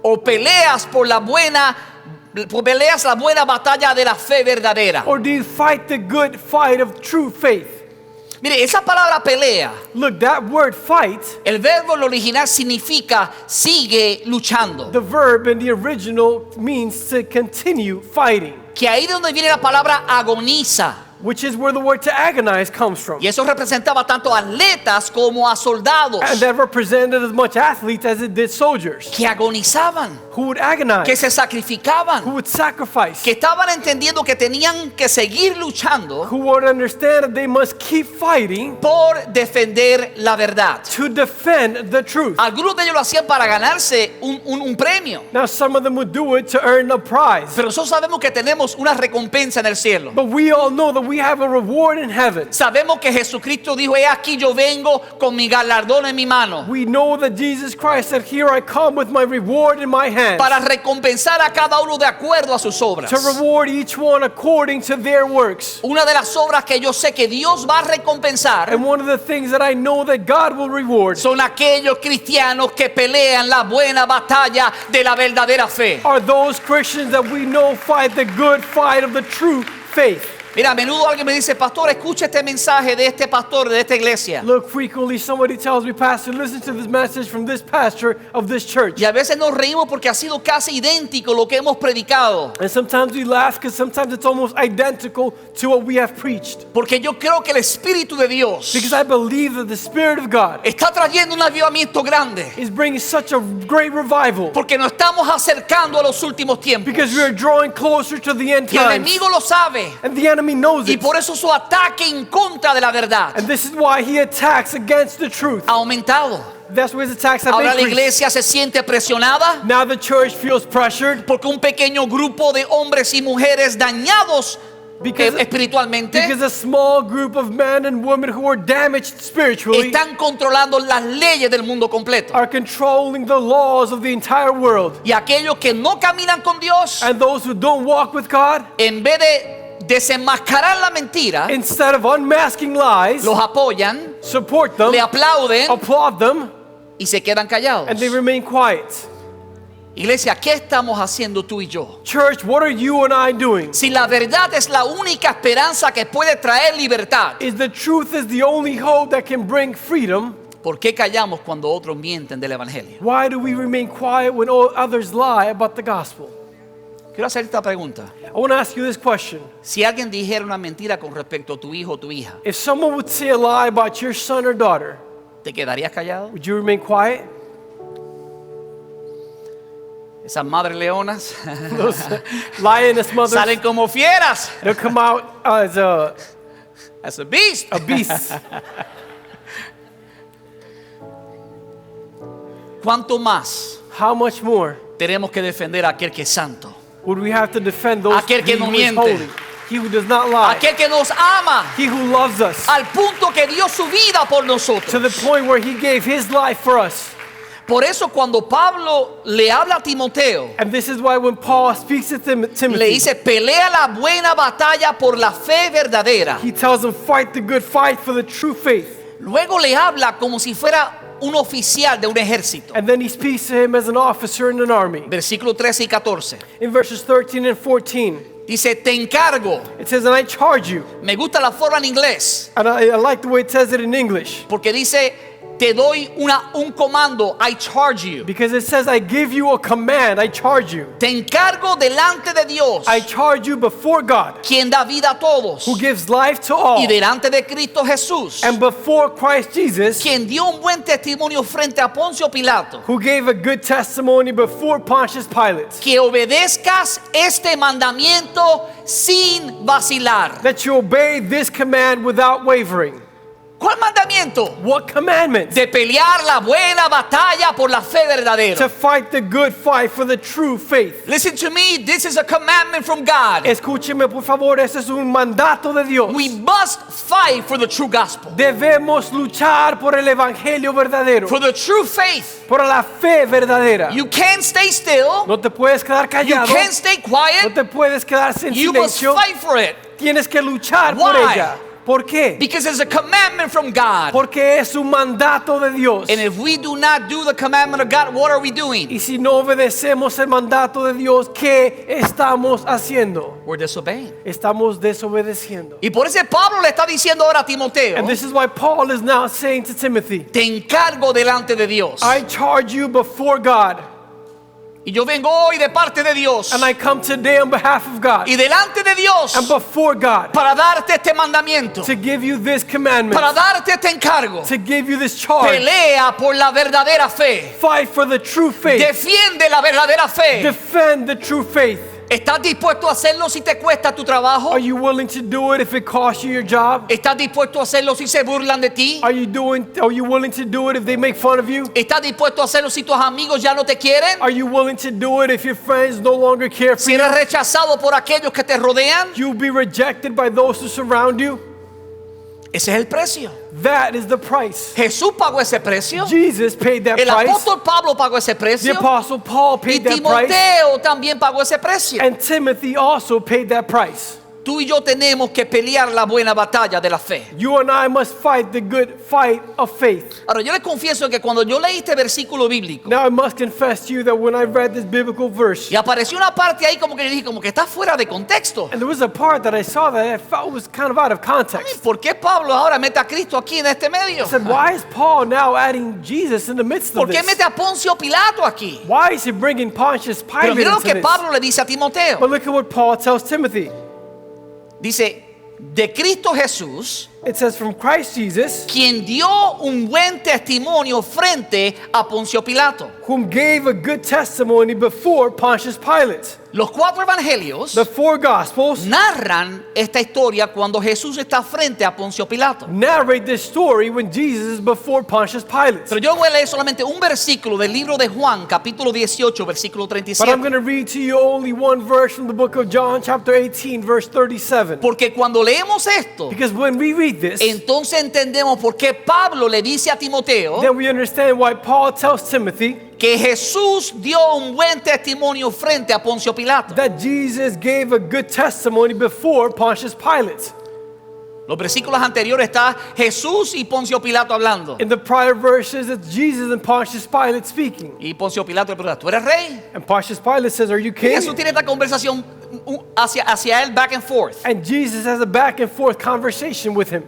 ¿O peleas peleas la buena batalla de la fe verdadera? Or do you fight the good fight of true faith? Mire, esa palabra pelea, Look, that word fight, el verbo en lo original significa sigue luchando. the verb in the original means to continue fighting. Que ahí de donde viene la palabra agoniza. which is where the word to agonize comes from. Y eso representaba tanto a atletas como a soldados And that represented as much athletes as it did soldiers, que agonizaban, who would agonize, que se sacrificaban, who would sacrifice, que estaban entendiendo que tenían que seguir luchando who would understand that they must keep fighting por defender la verdad. to defend the truth. Algunos de ellos lo hacían para ganarse un premio, Now, some of them would do it to earn a prize. pero nosotros sabemos que tenemos una recompensa en el cielo. But we all know that we have a reward in heaven. Sabemos que Jesucristo dijo: he aquí yo vengo con mi galardón en mi mano, We know that Jesus Christ said, "Here I come with my reward in my hand, para recompensar a cada uno de acuerdo a sus obras. to reward each one according to their works." Una de las obras que yo sé que Dios va a recompensar And one of the things that I know that God will reward son aquellos cristianos que pelean la buena batalla de la verdadera fe. are those Christians that we know fight the good fight of the true faith. Mira, a menudo alguien me dice: pastor, escucha este mensaje de este pastor de esta iglesia. Look, frequently somebody tells me, "Pastor, listen to this message from this pastor of this church." Y a veces nos reímos porque ha sido casi idéntico lo que hemos predicado. And sometimes we laugh because sometimes it's almost identical to what we have preached. Porque yo creo que el Espíritu de Dios Because I believe that the Spirit of God está trayendo un avivamiento grande. is bringing such a great revival. Porque nos estamos acercando a los últimos tiempos. Because we are drawing closer to the end Y el times. enemigo lo sabe. And the enemy knows Y it. por eso su ataque en contra de la verdad And this is why he attacks against the truth. ha aumentado. That's why his attacks have Ahora la increased. iglesia se siente presionada Now the church feels pressured porque un pequeño grupo de hombres y mujeres dañados because espiritualmente a small group of men and women who are damaged spiritually están controlando las leyes del mundo completo. are controlling the laws of the entire world. Y aquellos que no caminan con Dios, And those who don't walk with God, en vez de desenmascarar la mentira, instead of unmasking lies, los apoyan, support them, le aplauden applaud them, y se quedan callados. and they remain quiet. Iglesia, ¿qué estamos haciendo tú y yo? Church, what are you and I doing? Si la verdad es la única esperanza que puede traer libertad, Is the truth is the only hope that can bring freedom? ¿por qué callamos cuando otros mienten del evangelio? Why do we remain quiet when all others lie about the gospel? Quiero hacer esta pregunta. I want to ask you this question. Si alguien dijera una mentira con respecto a tu hijo o tu hija, If someone would say a lie about your son or daughter, ¿te quedarías callado? would you remain quiet? Esas madres leonas Those lioness mothers, salen como fieras. they'll come out as As a beast. a beast. ¿Cuánto más How much more tenemos que defender a aquel que es santo? would we have to defend those Aquel que he no who is miente. holy, he who does not lie, Aquel que nos ama he who loves us, al punto que dio su vida por to nosotros. the point where he gave his life for us. Por eso cuando Pablo le habla a Timoteo, And this is why when Paul speaks to le Timothy, dice: pelea la buena batalla por la fe verdadera. he tells him, fight the good fight for the true faith. Luego le habla como si fuera un oficial de un ejército. And then he speaks to him as an officer in an army. Versículos 13 y 14. In verses 13 and 14, Dice: te encargo. it says, "And I charge you." Me gusta la forma en inglés And I like the way it says it in English. porque dice: te doy un comando. I charge you. Because it says, "I give you a command, I charge you." Te encargo delante de Dios, I charge you before God, quien da vida a todos, who gives life to all, y delante de Cristo Jesús, and before Christ Jesus, quien dio un buen testimonio frente a Poncio Pilato, who gave a good testimony before Pontius Pilate, que obedezcas este mandamiento sin vacilar. that you obey this command without wavering. ¿Cuál mandamiento? What commandment? De pelear la buena batalla por la fe verdadera. To fight the good fight for the true faith. Listen to me, this is a commandment from God. Escúcheme por favor, ese es un mandato de Dios. We must fight for the true gospel, Debemos luchar por el evangelio verdadero, for the true faith. por la fe verdadera. You can't stay still. No te puedes quedar You callado, can't stay no quiet. te puedes quedar sin You must silencio. fight for it. Tienes que luchar por Why? ella. ¿Por qué? Because it's a commandment from God. Porque es un mandato de Dios. And if we do not do the commandment of God, what are we doing? Y si no obedecemos el mandato de Dios, ¿qué estamos haciendo? We're disobeying. Estamos desobedeciendo. Y por eso Pablo le está diciendo ahora a Timoteo: And this is why Paul is now saying to Timothy, te encargo delante de Dios. I charge you before God. Y yo vengo hoy de parte de Dios And I come today on behalf of God y delante de Dios and before God para darte este mandamiento, to give you this commandment, para darte este encargo. to give you this charge. Pelea por la verdadera fe. Fight for the true faith. Defiende la verdadera fe. Defend the true faith. ¿Estás dispuesto a hacerlo si te cuesta tu trabajo? Are you willing to do it if it costs you your job? ¿Estás dispuesto a hacerlo si se burlan de ti? Are you willing to do it if they make fun of you? ¿Estás dispuesto a hacerlo si tus amigos ya no te quieren? Are you willing to do it if your friends no longer care for Si you? eres rechazado por aquellos que te rodean. You'll be rejected by those who surround you. Ese es el precio. That is the price. Jesús pagó ese precio. Jesus paid that El price. apóstol Pablo pagó ese The precio. apostle Paul Y paid that price. Timoteo también pagó ese precio. And Timothy also paid that price. Tú y yo tenemos que pelear la buena batalla de la fe. You and I must fight the good fight of faith. Ahora, yo les confieso que cuando yo leí este versículo bíblico Now I must confess to you that when I read this biblical verse, y apareció una parte ahí como que yo dije, como que está fuera de contexto. and there was a part that I saw that I felt was kind of out of context. ¿Por qué Pablo ahora mete a Cristo aquí en este medio? I said, why is Paul now adding Jesus in the midst of ¿Por qué this? mete a Poncio Pilato aquí? Why is he bringing Pontius Pero Pilate mira lo into que this? Pablo le dice a Timoteo. But look at what Paul tells Timothy. Dice, de Cristo Jesús, It says, from Christ Jesus, quien dio un buen testimonio frente a Poncio Pilato. whom gave a good testimony before Pontius Pilate. Los cuatro evangelios The four Gospels narran esta historia cuando Jesús está frente a Poncio Pilato. narrate this story when Jesus is before Pontius Pilate. Pero yo voy a leer solamente un versículo del libro de Juan, capítulo 18, versículo But I'm 37. going to read to you only one verse from the book of John, chapter 18, verse 37. Porque cuando leemos esto, Because when we read this, entonces entendemos por qué Pablo le dice a Timoteo then we understand why Paul tells Timothy que Jesús dio un buen testimonio frente a Poncio Pilato. that Jesus gave a good testimony before Pontius Pilate. Los versículos anteriores está Jesús y Poncio Pilato hablando. In the prior verses, it's Jesus and Pontius Pilate speaking. Y Poncio Pilato le pregunta, ¿tú eres rey? And Pontius Pilate says, are you Y king? Jesús tiene esta conversación hacia él, back and forth. And Jesus has a back and forth conversation with him.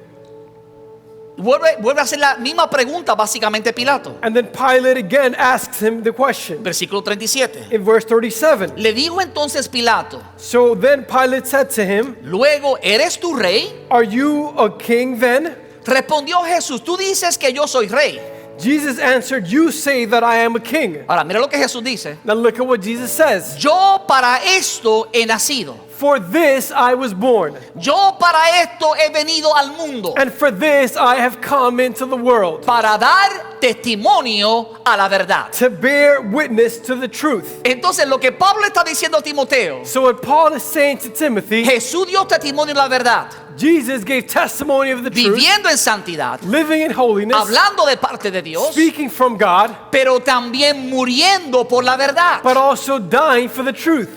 Vuelve a hacer la misma pregunta básicamente Pilato. And then Pilate again asks him the question Versículo 37. in verse 37. Le dijo entonces Pilato, So then Pilate said to him, luego, ¿eres tu rey? are you a king then? Respondió Jesús, tú dices que yo soy rey. Jesus answered, you say that I am a king. Ahora, mira lo que Jesús dice. Now look at what Jesus says. Yo para esto he nacido. For this I was born, Yo para esto he venido al mundo. and for this I have come into the world, Para dar testimonio a la verdad. to bear witness to the truth. Entonces, lo que Pablo está diciendo a Timoteo, So what Paul is saying to Timothy, Jesús dio testimonio de la verdad, Jesus gave testimony of the truth, viviendo en santidad, living in holiness, hablando de parte de Dios, speaking from God, pero también muriendo por la verdad. but also dying for the truth.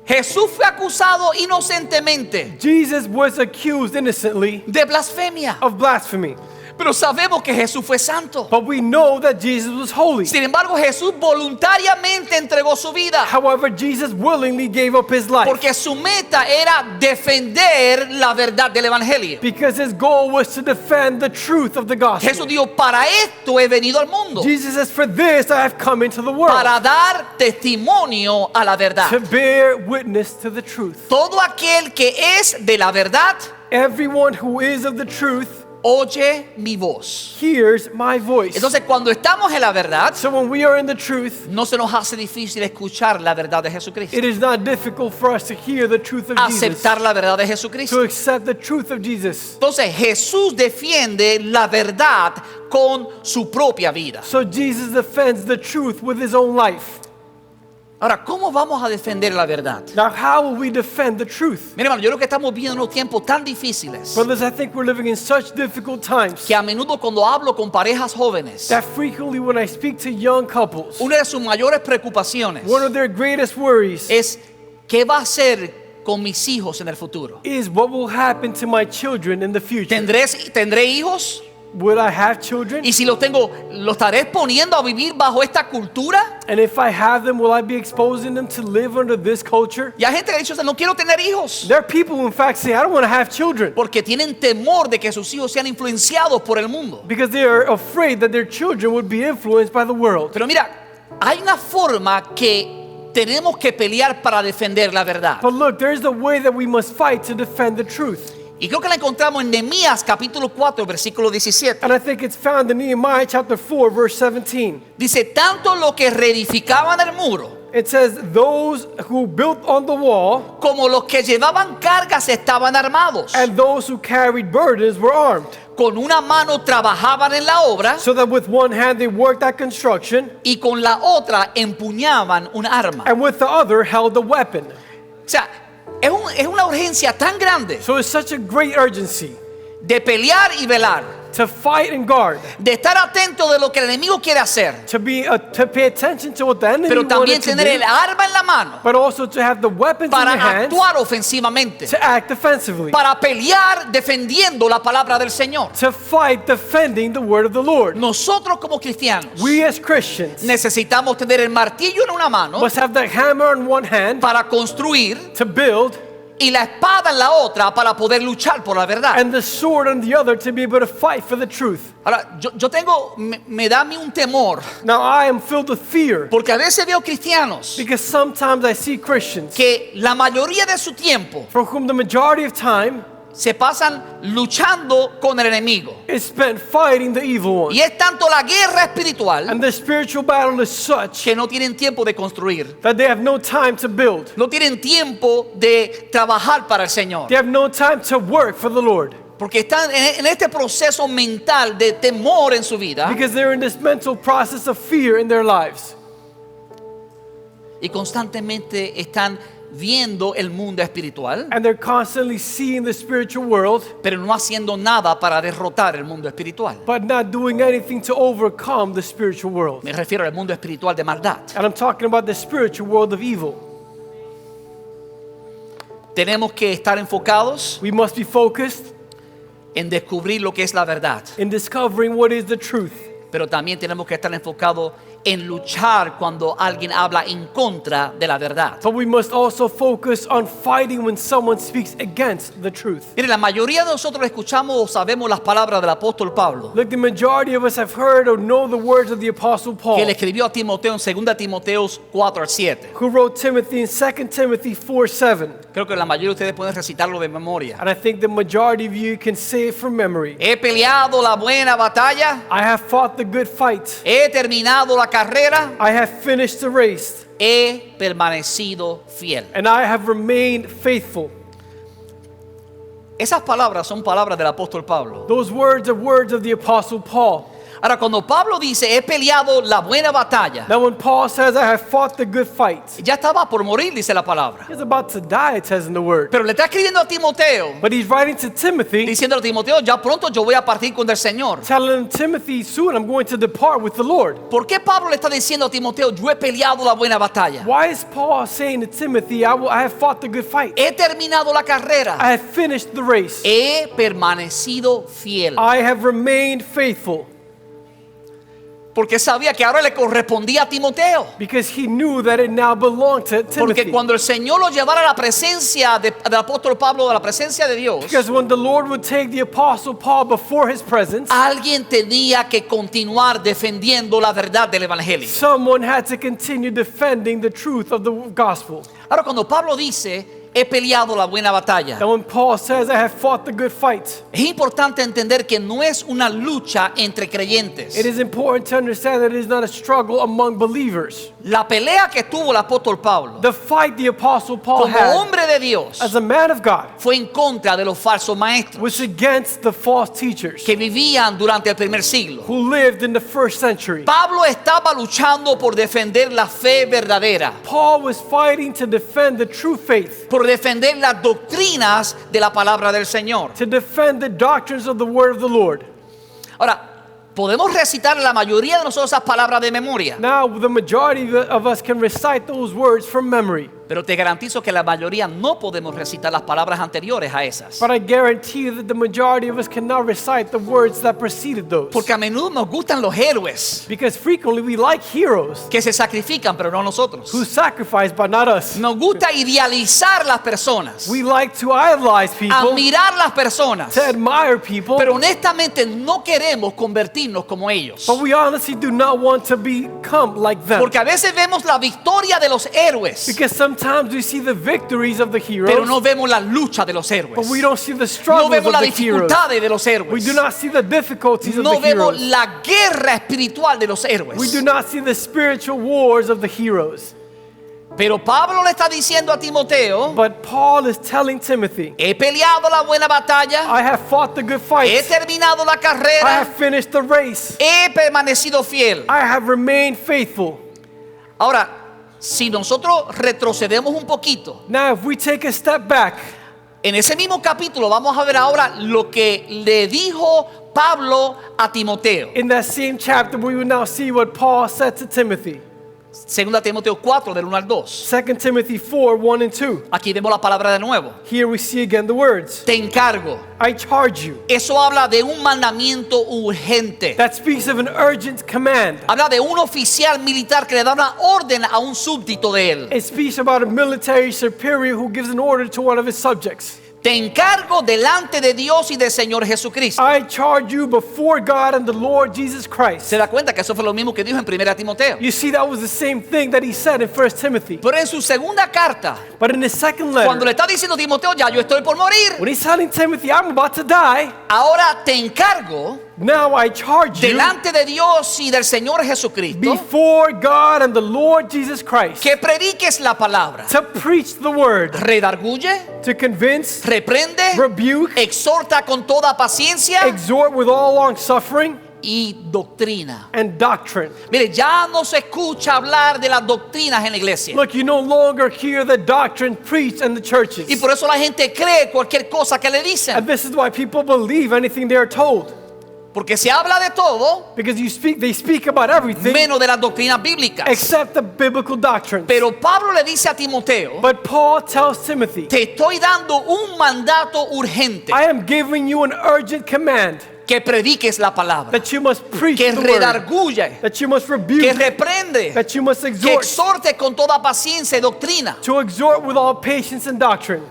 Jesús fue acusado inocentemente Jesus was accused innocently de blasfemia, of blasphemy, pero sabemos que Jesús fue santo. but we know that Jesus was holy. Sin embargo, Jesús voluntariamente entregó su vida However, Jesus willingly gave up his life porque su meta era defender la verdad del evangelio. because his goal was to defend the truth of the gospel. Jesús dijo, para esto he venido al mundo, Jesus says, for this I have come into the world, para dar testimonio a la verdad. to bear witness to the truth. Todo aquel que es de la verdad, Everyone who is of the truth oye mi voz. hears my voice. Entonces, cuando estamos en la verdad, So when we are in the truth, no se nos hace difícil escuchar la verdad de Jesucristo, it is not difficult for us to hear the truth of Jesus, aceptar la verdad de to Jesucristo. accept the truth of Jesus. Entonces, Jesús defiende la verdad con su propia vida. So Jesus defends the truth with his own life. Ahora, ¿cómo vamos a defender la verdad? Now, how will we defend the truth? Mira, hermano, yo creo que estamos viviendo unos tiempos tan difíciles Brothers, I think we're living in such difficult times que a menudo cuando hablo con parejas jóvenes, that frequently when I speak to young couples, una de sus mayores preocupaciones one of their greatest worries es ¿qué va a hacer con mis hijos en el futuro? is what will happen to my children in the future. ¿Tendré hijos? Will I have children? Y si los tengo, ¿los estaré poniendo a vivir bajo esta cultura? And if I have them, will I be exposing them to live under this culture? Y hay gente que ha dicho, no quiero tener hijos, There are people who in fact say, I don't want to have children porque tienen temor de que sus hijos sean influenciados por el mundo. because they are afraid that their children would be influenced by the world. Pero mira, hay una forma que tenemos que pelear para defender la verdad. But look, there's the way that we must fight to defend the truth. Y creo que la encontramos en Nehemías capítulo 4, versículo 17. And I think it's found in Nehemiah chapter 4, verse 17. Dice, tanto los que reedificaban el muro It says, those who built on the wall como los que llevaban cargas estaban armados. and those who carried burdens were armed. Con una mano trabajaban en la obra So that with one hand they worked at construction, y con la otra empuñaban un arma. and with the other held a weapon. O sea, es una urgencia tan grande So it's such a great urgency de pelear y velar, to fight and guard, de estar atento de lo que el enemigo quiere hacer, to pay attention to what the enemy pero también wanted to tener el do, arma en la mano but also to have the weapons in para your hands actuar ofensivamente, to act defensively, para pelear defendiendo la palabra del Señor. to fight defending the word of the Lord. Nosotros como cristianos We as Christians necesitamos tener el martillo en una mano must have the hammer in one hand para construir to build y la espada en la otra para poder luchar por la verdad. and the sword in the other to be able to fight for the truth. Ahora, yo tengo, me da a mí un temor, Now I am filled with fear porque a veces veo cristianos because sometimes I see Christians que la mayoría de su tiempo for whom the majority of time se pasan luchando con el enemigo. is spent fighting the evil one. Y es tanto la guerra espiritual And the spiritual battle is such que no tienen tiempo de construir. that they have no time to build. No tienen tiempo de trabajar para el Señor. They have no time to work for the Lord Porque están en este proceso mental de temor en su vida because they're in this mental process of fear in their lives. y constantemente están viendo el mundo espiritual, And they're constantly seeing the spiritual world pero no haciendo nada para derrotar el mundo espiritual. but not doing anything to overcome the spiritual world. Me refiero al mundo espiritual de maldad. And I'm talking about the spiritual world of evil. Tenemos que estar enfocados We must be focused en descubrir lo que es la verdad, in discovering what is the truth. pero también tenemos que estar enfocados en luchar cuando alguien habla en contra de la verdad. But we must also focus on fighting when someone speaks against the truth. Mire, la mayoría de nosotros escuchamos o sabemos las palabras del apóstol Pablo, Look, the majority of us have heard or know the words of the Apostle Paul, que le escribió a Timoteo en 2 Timoteo 4 al 7. who wrote Timothy in 2 Timothy 4:7. Creo que la mayoría de ustedes pueden recitarlo de memoria. And I think the majority of you can say it from memory. He peleado la buena batalla, I have fought the good fight. he terminado la carrera, I have finished the race. he permanecido fiel. And I have remained faithful. Esas palabras son palabras del apóstol Pablo. Those words are words of the Apostle Paul. Ahora, cuando Pablo dice, he peleado la buena batalla, Now when Paul says, I have fought the good fight, ya estaba por morir, dice la palabra. he's about to die, it says in the word. Pero le está escribiendo a Timoteo, But he's writing to Timothy, diciendo a Timoteo, ya pronto yo voy a partir con el Señor. telling Timothy, soon I'm going to depart with the Lord. ¿Por qué Pablo le está diciendo a Timoteo, yo he peleado la buena batalla? Why is Paul saying to Timothy, I have fought the good fight? He terminado la carrera, I have finished the race. he permanecido fiel. I have remained faithful. Porque sabía que ahora le correspondía a Timoteo. Because he knew that it now belonged to Porque Timothy. cuando el Señor lo llevara a la presencia del apóstol Pablo, a la presencia de Dios, Because when the Lord would take the Apostle Paul before his presence, alguien tenía que continuar defendiendo la verdad del Evangelio. someone had to continue defending the truth of the gospel. Ahora, cuando Pablo dice, he peleado la buena batalla, And when Paul says, I have fought the good fight, es importante entender que no es una lucha entre creyentes. it is important to understand that it is not a struggle among believers. La pelea que tuvo el apóstol Pablo The fight the Apostle Paul como had hombre de Dios as a man of God fue en contra de los falsos maestros was against the false teachers que vivían durante el primer siglo. who lived in the first century. Pablo estaba luchando por defender la fe verdadera, Paul was fighting to defend the true faith, por defender las doctrinas de la palabra del Señor. to defend the doctrines of the word of the Lord. Ahora, podemos recitar la mayoría de nosotros esas palabras de memoria, Now, the majority of us can recite those words from memory. Pero te garantizo que la mayoría no podemos recitar las palabras anteriores a esas. But I guarantee you that the majority of us cannot recite the words that preceded those. Porque a menudo nos gustan los héroes Because frequently we like heroes que se sacrifican, pero no nosotros. who sacrifice, but not us. Nos gusta idealizar las personas, We like to idolize people, admirar las personas, to admire people, pero honestamente no queremos convertirnos como ellos. but we honestly do not want to become like them. Porque a veces vemos la victoria de los héroes, Because sometimes we see the victories of the pero heroes, no vemos la lucha de los but héroes. we don't see the No struggles vemos of las the heroes. dificultades de los We héroes. do not see the difficulties of No the vemos heroes. la guerra espiritual de los We héroes. do not see the spiritual wars of the heroes. Pero Pablo le está diciendo a Timoteo, But Paul is telling Timothy, he peleado la buena batalla, I have fought the good he fight. terminado la I carrera, have finished the race. he permanecido fiel. I have remained faithful. Ahora, si nosotros retrocedemos un poquito, Now, if we take a step back, en ese mismo capítulo vamos a ver ahora lo que le dijo Pablo a Timoteo. in that same chapter, we will now see what Paul said to Timothy. Segunda Timoteo 4, del 1 al 2. 2 Timothy 4, 1 and 2. Aquí vemos la palabra de nuevo. Here we see again the words. Te encargo. I charge you. Eso habla de un mandamiento urgente. That speaks of an urgent command. Habla de un oficial militar que le da una orden a un súbdito de él. It speaks about a military superior who gives an order to one of his subjects. Te encargo delante de Dios y del Señor Jesucristo. I charge you before God and the Lord Jesus Christ. Se da cuenta que eso fue lo mismo que dijo en 1 Timoteo. You see, that was the same thing that he said in 1 Timothy. Pero en su segunda carta, But in his second cuando le letter, está diciendo a Timoteo, ya yo estoy por morir, when he's telling Timothy, I'm about to die, ahora te encargo now I charge you delante de Dios y del Señor Jesucristo before God and the Lord Jesus Christ que prediques la palabra. to preach the word, Redarguye, to convince, reprende, rebuke, exhorta con toda paciencia exhort with all long suffering y doctrina. and doctrine. Mire, ya no se escucha hablar de las doctrinas en la iglesia. Look, you no longer hear the doctrine preached in the churches. Y por eso la gente cree cualquier cosa que le And dicen. this is why people believe anything they are told. Porque se habla de todo Because they speak about everything menos de las doctrinas bíblicas. except the biblical doctrines. Pero Pablo le dice a Timoteo, But Paul tells Timothy, te estoy dando un mandato urgente, I am giving you an urgent command que prediques la palabra, that you must preach que the word, redarguye, that you must que rebuke, reprende, that you must que exhort, exhorte con toda paciencia y doctrina. to exhort with all patience and doctrine.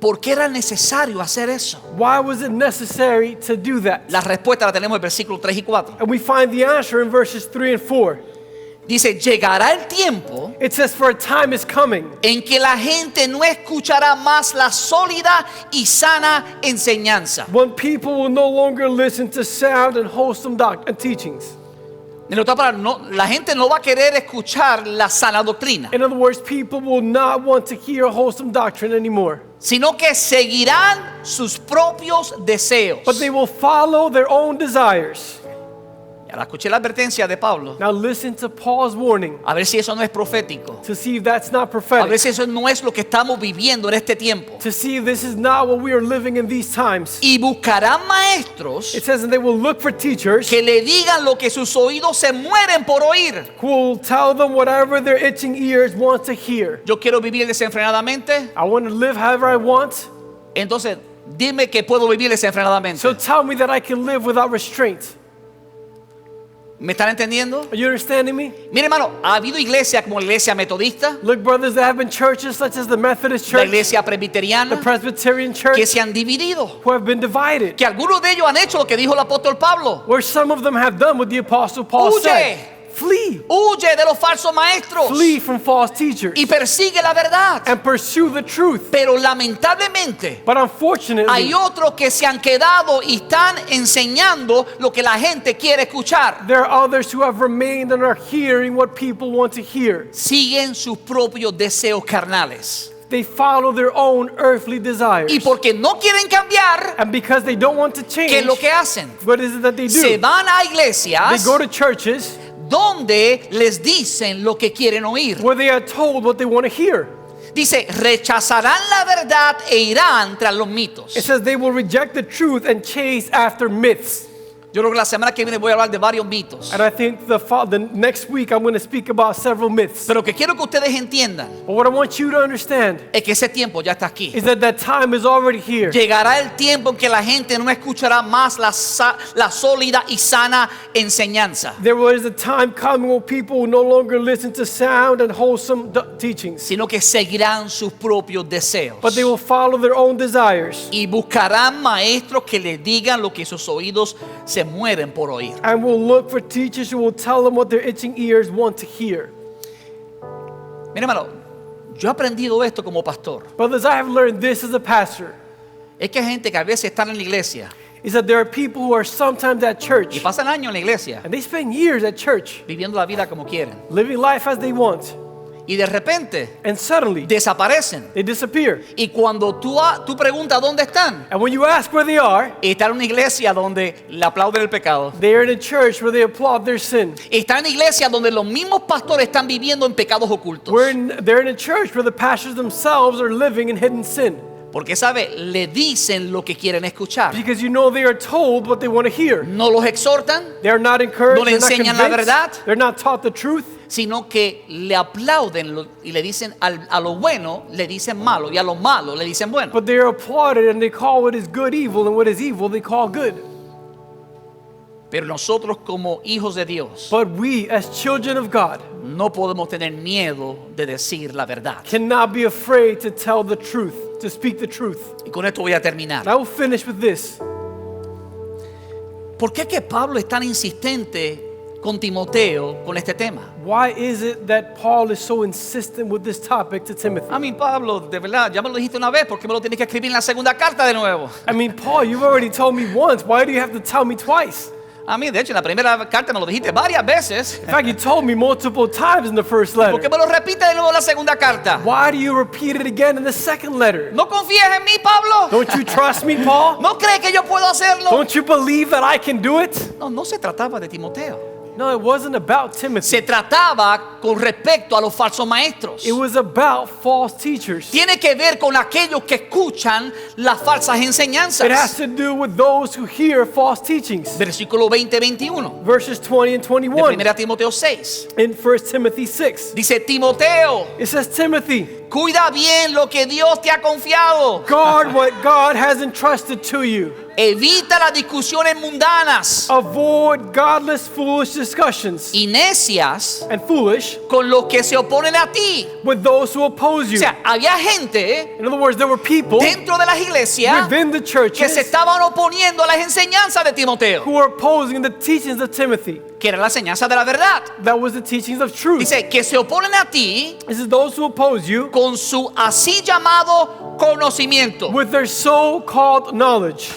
¿Por qué era necesario hacer eso? Why was it necessary to do that? La respuesta la tenemos en versículos 3 y 4. And we find the answer in verses 3 and 4. Dice, llegará el tiempo It says, for a time is coming en que la gente no escuchará más la sólida y sana enseñanza. when people will no longer listen to sound and wholesome doctrine and teachings. En otras palabras, la gente no va a querer escuchar la sana doctrina, In other words, people will not want to hear wholesome doctrine anymore, sino que seguirán sus propios deseos. but they will follow their own desires. Ahora escuché la advertencia de Pablo. Now listen to Paul's warning A ver si eso no es profético. to see if that's not A ver prophetic, si eso no es lo que estamos viviendo en este tiempo. to see if this is not what we are living in these times. Y buscarán maestros It says, and they will look for teachers que le digan lo que sus oídos se mueren por oír. who will tell them whatever their itching ears want to hear. Yo quiero vivir desenfrenadamente. I want to live however I want, Entonces, dime que puedo vivir desenfrenadamente. so tell me that I can live without restraint. ¿Me están entendiendo? Are you understanding me? Mire, hermano, ha habido iglesias como la iglesia metodista, Look, brothers, there have been churches such as the Methodist la Church, iglesia the presbiteriana, Presbyterian que Church, se han dividido. who have been divided, Que algunos de ellos han hecho lo que dijo el apóstol Pablo. where some of them have done what the Apostle Paul Huye. said. Flee. Huye de los falsos maestros Flee from false teachers y persigue la verdad. and pursue the truth. Pero lamentablemente But unfortunately, hay otros que se han quedado y están enseñando lo que la gente quiere escuchar. there are others who have remained and are hearing what people want to hear. Siguen sus propios deseos carnales. They follow their own earthly desires. Y porque no quieren cambiar, And because they don't want to ¿qué change, es lo que hacen? what is it that they Se do? van a They iglesias go to churches donde les dicen lo que quieren oír. where they are told what they want to hear. Dice, rechazarán la verdad e irán tras los mitos. It says they will reject the truth and chase after myths. Yo creo que la semana que viene voy a hablar de varios mitos. And I think the next week I'm going to speak about several myths. Pero lo que quiero que ustedes entiendan But what I want you to understand es que ese tiempo ya está aquí. is that time is already here. Llegará el tiempo en que la gente no escuchará más la sólida y sana enseñanza, There is a time coming when people will no longer listen to sound and wholesome teachings, sino que seguirán sus propios deseos. but they will follow their own desires Y buscarán maestros que les digan lo que sus oídos se mueren por oír. and will look for teachers who will tell them what their itching ears want to hear. Mira, hermano, yo he aprendido esto como pastor. Brothers, I have learned this as a pastor, Es que hay gente que a veces está en la iglesia is that there are people who are sometimes at y church pasan años en la iglesia and they spend years at church viviendo la vida como quieren. living life as they want, Y de repente and suddenly desaparecen. they disappear. Y cuando tú preguntas dónde están, And when you ask where they are, están en una iglesia donde le aplauden el pecado. they are in a church where they applaud their sin. Están en una iglesia donde los mismos pastores están viviendo en pecados ocultos. They're in a church where the pastors themselves are living in hidden sin. Porque, ¿sabe? Le dicen lo que quieren escuchar. Because you know they are told what they want to hear. No los exhortan, They are not encouraged, No le they're not enseñan la convinced, verdad. they're not taught the truth, sino que le aplauden y le dicen a lo bueno, le dicen malo, y a lo malo le dicen bueno. but they are applauded and they call what is good evil and what is evil they call good. Pero nosotros como hijos de Dios But we as children of God no podemos tener miedo de decir la verdad. cannot be afraid to tell the truth, to speak the truth. Y con esto voy a terminar. And I will finish with this. ¿Por qué que Pablo es tan insistente con Timoteo con este tema? Why is it that Paul is so insistent with this topic to Timothy? A mí, Pablo, de verdad, ya me lo dijiste una vez, ¿por qué me lo tienes que escribir en la segunda carta de nuevo? I mean, Paul, you've already told me once. Why do you have to tell me twice? A mí, de hecho, en la primera carta me lo dijiste varias veces. In fact, you told me multiple times in the first ¿Por qué letter. me lo repite de nuevo en la segunda carta? Why do you repeat it again in the second letter? ¿No confías en mí, Pablo? Don't you trust me, Paul? ¿No crees que yo puedo hacerlo? Don't you believe that I can do it? No, no se trataba de Timoteo. No, it wasn't about Timothy. Se trataba con respecto a los falsos maestros. It was about false teachers. Tiene que ver con aquellos que escuchan las falsas It has enseñanzas. to do with those who hear false teachings. Versículo 20-21 Verses 20 and de 21 1 Timoteo 6. in 1 Timothy 6. Dice, Timoteo, It says, Timothy, cuida bien lo que Dios te ha confiado. guard what God has entrusted to you. Evita las discusiones mundanas Avoid godless, foolish discussions y necias and foolish con los que se oponen a ti. with those who oppose O you. sea, había gente In other words, there were people dentro de las iglesias within the que se churches estaban oponiendo a las enseñanzas de Timoteo, who were opposing the teachings of Timothy. que era la enseñanza de la verdad. That was the teachings of truth. Dice que se oponen a ti This is those who oppose you con su así llamado conocimiento. with their so-called knowledge.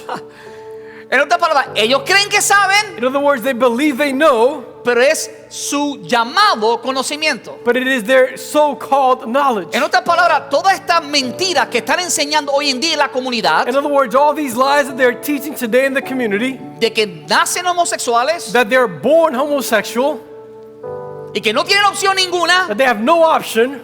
En otras palabras, ellos creen que saben, In other words, they believe they know, pero es su llamado conocimiento. but it is their so-called knowledge. En otras palabras, todas estas mentiras que están enseñando hoy en día en la comunidad, In other words, all these lies that they're teaching today in the community, de que nacen homosexuales that they're born homosexual, y que no tienen opción ninguna, that they have no option,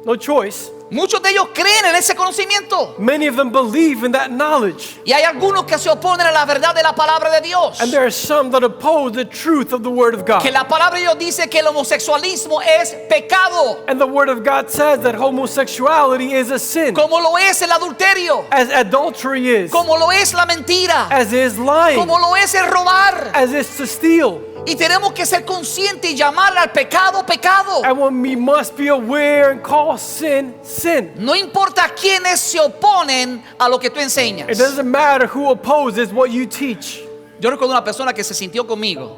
no choice. muchos de ellos creen en ese conocimiento. Many of them believe in that knowledge. Y hay algunos que se oponen a la verdad de la palabra de Dios. And there are some that oppose the truth of the Word of God. Que la palabra de Dios dice que el homosexualismo es pecado, And the Word of God says that homosexuality is a sin, como lo es el adulterio, as adultery is, como lo es la mentira, as is lying, como lo es el robar. as is to steal. Y tenemos que ser conscientes y llamarle al pecado, pecado. And when we must be aware and call sin, sin. No importa quiénes se oponen a lo que tú enseñas. It doesn't matter who opposes what you teach. Yo recuerdo una persona que se sintió conmigo,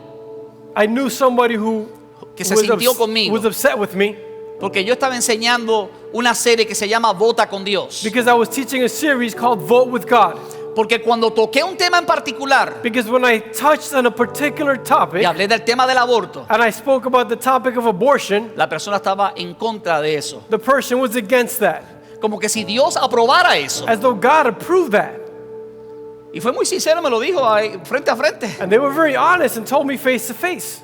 I knew somebody who que se sintió conmigo, was upset with me porque yo estaba enseñando una serie que se llama Vota con Dios. because I was teaching a series called Vote with God. Porque cuando toqué un tema en particular Because when I touched on a particular topic y hablé del tema del aborto, and I spoke about the topic of abortion, la persona estaba en contra de eso. the person was against that, Como que si Dios aprobara eso. as though God approved that. Y fue muy sincero, me lo dijo ahí, frente a frente. And they were very honest and told me face to face,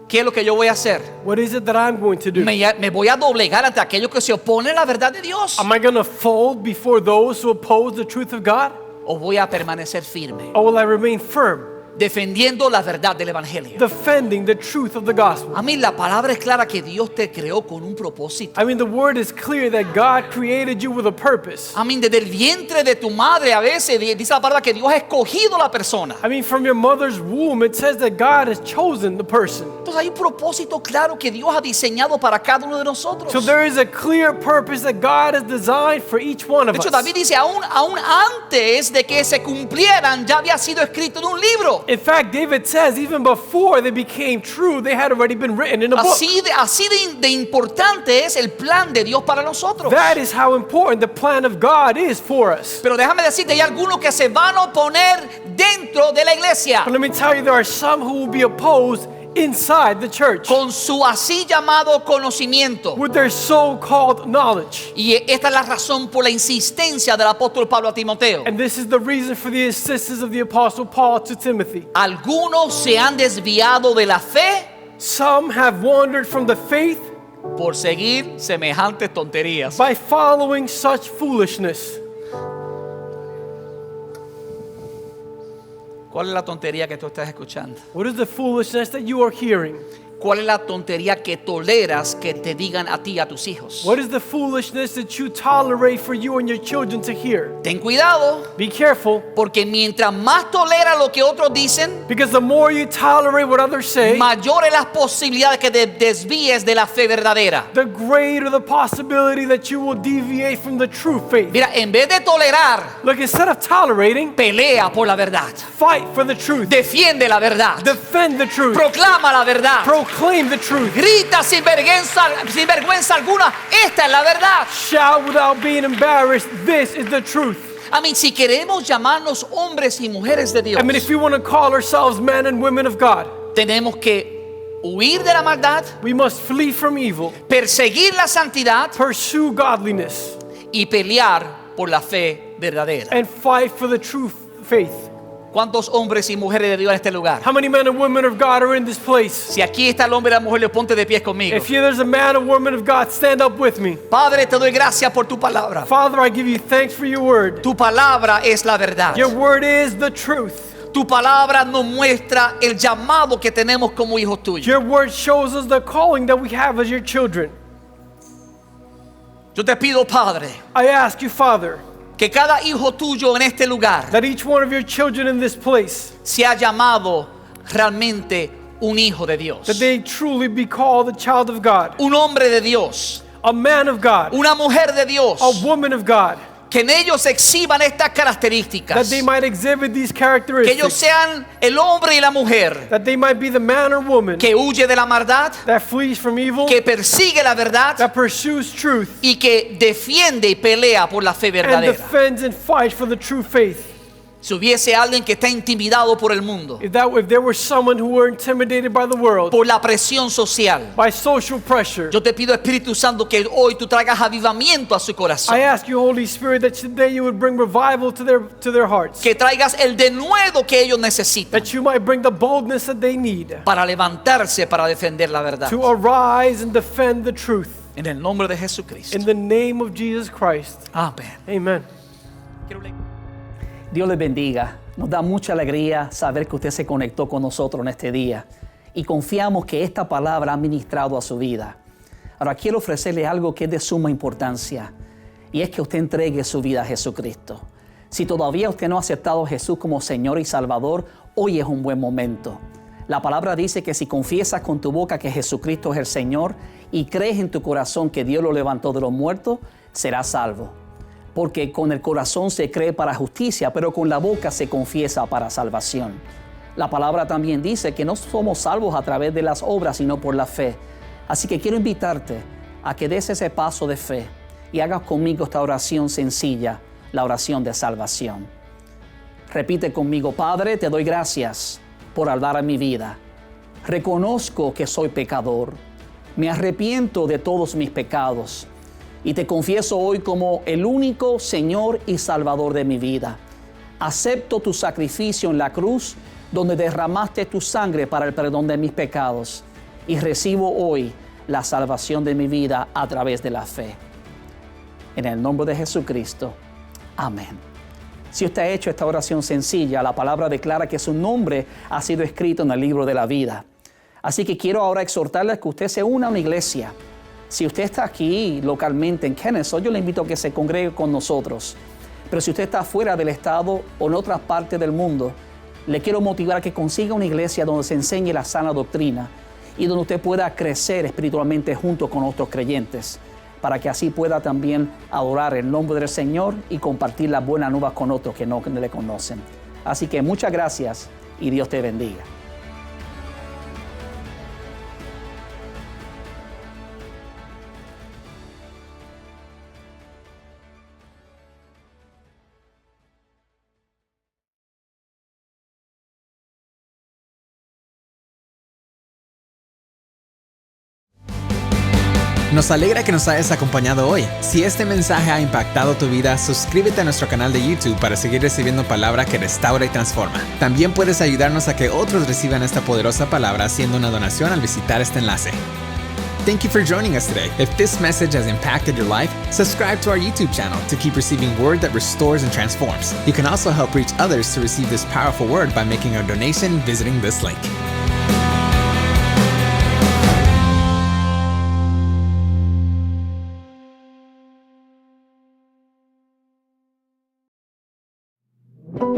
¿Qué es lo que yo voy a hacer? what is it that I'm going to do? Me voy a doblegar ante aquellos que se oponen a la verdad de Dios. Am I going to fold before those who oppose the truth of God? o voy a permanecer firme, or will I remain firm, defendiendo la verdad del evangelio? defending the truth of the gospel? A mí la palabra es clara que Dios te creó con un propósito. I mean, the word is clear that God created you with a purpose. A mí desde el vientre de tu madre a veces dice la palabra que Dios ha escogido la persona. I mean, from your mother's womb, it says that God has chosen the person. Entonces hay un propósito claro que Dios ha diseñado para cada uno de nosotros. So there is a clear purpose that God has designed for each one of De hecho, us. David dice, aún antes de que se cumplieran, ya había sido escrito en un libro. In fact, David says even before they became true, they had already been written in a book. Así de importante es el plan de Dios para nosotros. That is how important the plan of God is for us. Pero déjame decirte, hay algunos que se van a oponer dentro de la iglesia But let me tell you, there are some who will be opposed inside the church con su así llamado conocimiento. with their so-called knowledge. Y esta es la razón por la insistencia del apóstol Pablo a Timoteo. And this is the reason for the insistence of the Apostle Paul to Timothy. Algunos se han desviado de la fe Some have wandered from the faith por seguir semejantes tonterías. by following such foolishness. ¿Cuál es la tontería que tú estás escuchando? What is the foolishness that you are hearing? ¿Cuál es la tontería que toleras que te digan a ti y a tus hijos? What is the foolishness that you tolerate for you and your children to hear? Ten cuidado, Be careful, porque mientras más toleras lo que otros dicen, because the more you tolerate what others say, mayores las posibilidades que te desvíes de la fe verdadera. the greater the possibility that you will deviate from the true faith. Mira, en vez de tolerar, Look, instead of tolerating, pelea por la verdad. fight for the truth. Defiende la verdad. Defend the truth. Proclama la verdad. Proclaim the truth. Grita sin vergüenza alguna, esta es la verdad. Shout without being embarrassed. This is the truth. A mí, si queremos llamarnos hombres y mujeres de Dios, I mean, if we want to call ourselves men and women of God, tenemos que huir de la maldad, we must flee from evil, perseguir la santidad pursue godliness, y pelear por la fe verdadera. and fight for the true faith. ¿Cuántos hombres y mujeres de Dios en este lugar? How many men and women of God are in this place? Si aquí está el hombre y la mujer, le ponte de pies conmigo. If there's a man or woman of God, stand up with me. Padre, te doy gracias por tu palabra. Father, I give you thanks for your word. Tu palabra es la verdad. Your word is the truth. Tu palabra nos muestra el llamado que tenemos como hijos tuyos. Your word shows us the calling that we have as your children. Yo te pido, Padre, I ask you, Father, que cada hijo tuyo en este lugar that each one of your children in this place, sea llamado realmente un hijo de Dios, that they truly be called a child of God, un hombre de Dios, a man of God, una mujer de Dios, a woman of God, que en ellos exhiban estas that características, they might exhibit these que ellos characteristics, sean el hombre y la mujer that they might be the man or woman que huye de la maldad, that flees from evil, que persigue la verdad that pursues truth, y que defiende y pelea por la fe and verdadera. defends and fights for the true faith. Si hubiese alguien que está intimidado por el mundo, If there were someone who were intimidated by the world, por la presión social, by social pressure, yo te pido, Espíritu Santo, que hoy tú traigas avivamiento a su corazón, I ask you, Holy Spirit, that today you would bring revival to their hearts, que traigas el denuedo que ellos necesitan that you might bring the boldness that they need para levantarse, para defender la verdad. to arise and defend the truth. En el nombre de Jesucristo. In the name of Jesus Christ. Amén. Amen. Dios les bendiga. Nos da mucha alegría saber que usted se conectó con nosotros en este día y confiamos que esta palabra ha ministrado a su vida. Ahora quiero ofrecerle algo que es de suma importancia y es que usted entregue su vida a Jesucristo. Si todavía usted no ha aceptado a Jesús como Señor y Salvador, hoy es un buen momento. La palabra dice que si confiesas con tu boca que Jesucristo es el Señor y crees en tu corazón que Dios lo levantó de los muertos, serás salvo. Porque con el corazón se cree para justicia, pero con la boca se confiesa para salvación. La palabra también dice que no somos salvos a través de las obras, sino por la fe. Así que quiero invitarte a que des ese paso de fe y hagas conmigo esta oración sencilla, la oración de salvación. Repite conmigo: Padre, te doy gracias por hablar a mi vida. Reconozco que soy pecador. Me arrepiento de todos mis pecados. Y te confieso hoy como el único Señor y Salvador de mi vida. Acepto tu sacrificio en la cruz, donde derramaste tu sangre para el perdón de mis pecados. Y recibo hoy la salvación de mi vida a través de la fe. En el nombre de Jesucristo. Amén. Si usted ha hecho esta oración sencilla, la palabra declara que su nombre ha sido escrito en el libro de la vida. Así que quiero ahora exhortarle a que usted se una a una iglesia. Si usted está aquí localmente en Kennesaw, yo le invito a que se congregue con nosotros. Pero si usted está fuera del estado o en otra parte del mundo, le quiero motivar a que consiga una iglesia donde se enseñe la sana doctrina y donde usted pueda crecer espiritualmente junto con otros creyentes, para que así pueda también adorar el nombre del Señor y compartir las buenas nuevas con otros que no le conocen. Así que muchas gracias y Dios te bendiga. Nos alegra que nos hayas acompañado hoy. Si este mensaje ha impactado tu vida, suscríbete a nuestro canal de YouTube para seguir recibiendo palabra que restaura y transforma. También puedes ayudarnos a que otros reciban esta poderosa palabra haciendo una donación al visitar este enlace. Thank you for joining us today. If this message has impacted your life, subscribe to our YouTube channel to keep receiving word that restores and transforms. You can also help reach others to receive this powerful word by making a donation visiting this link.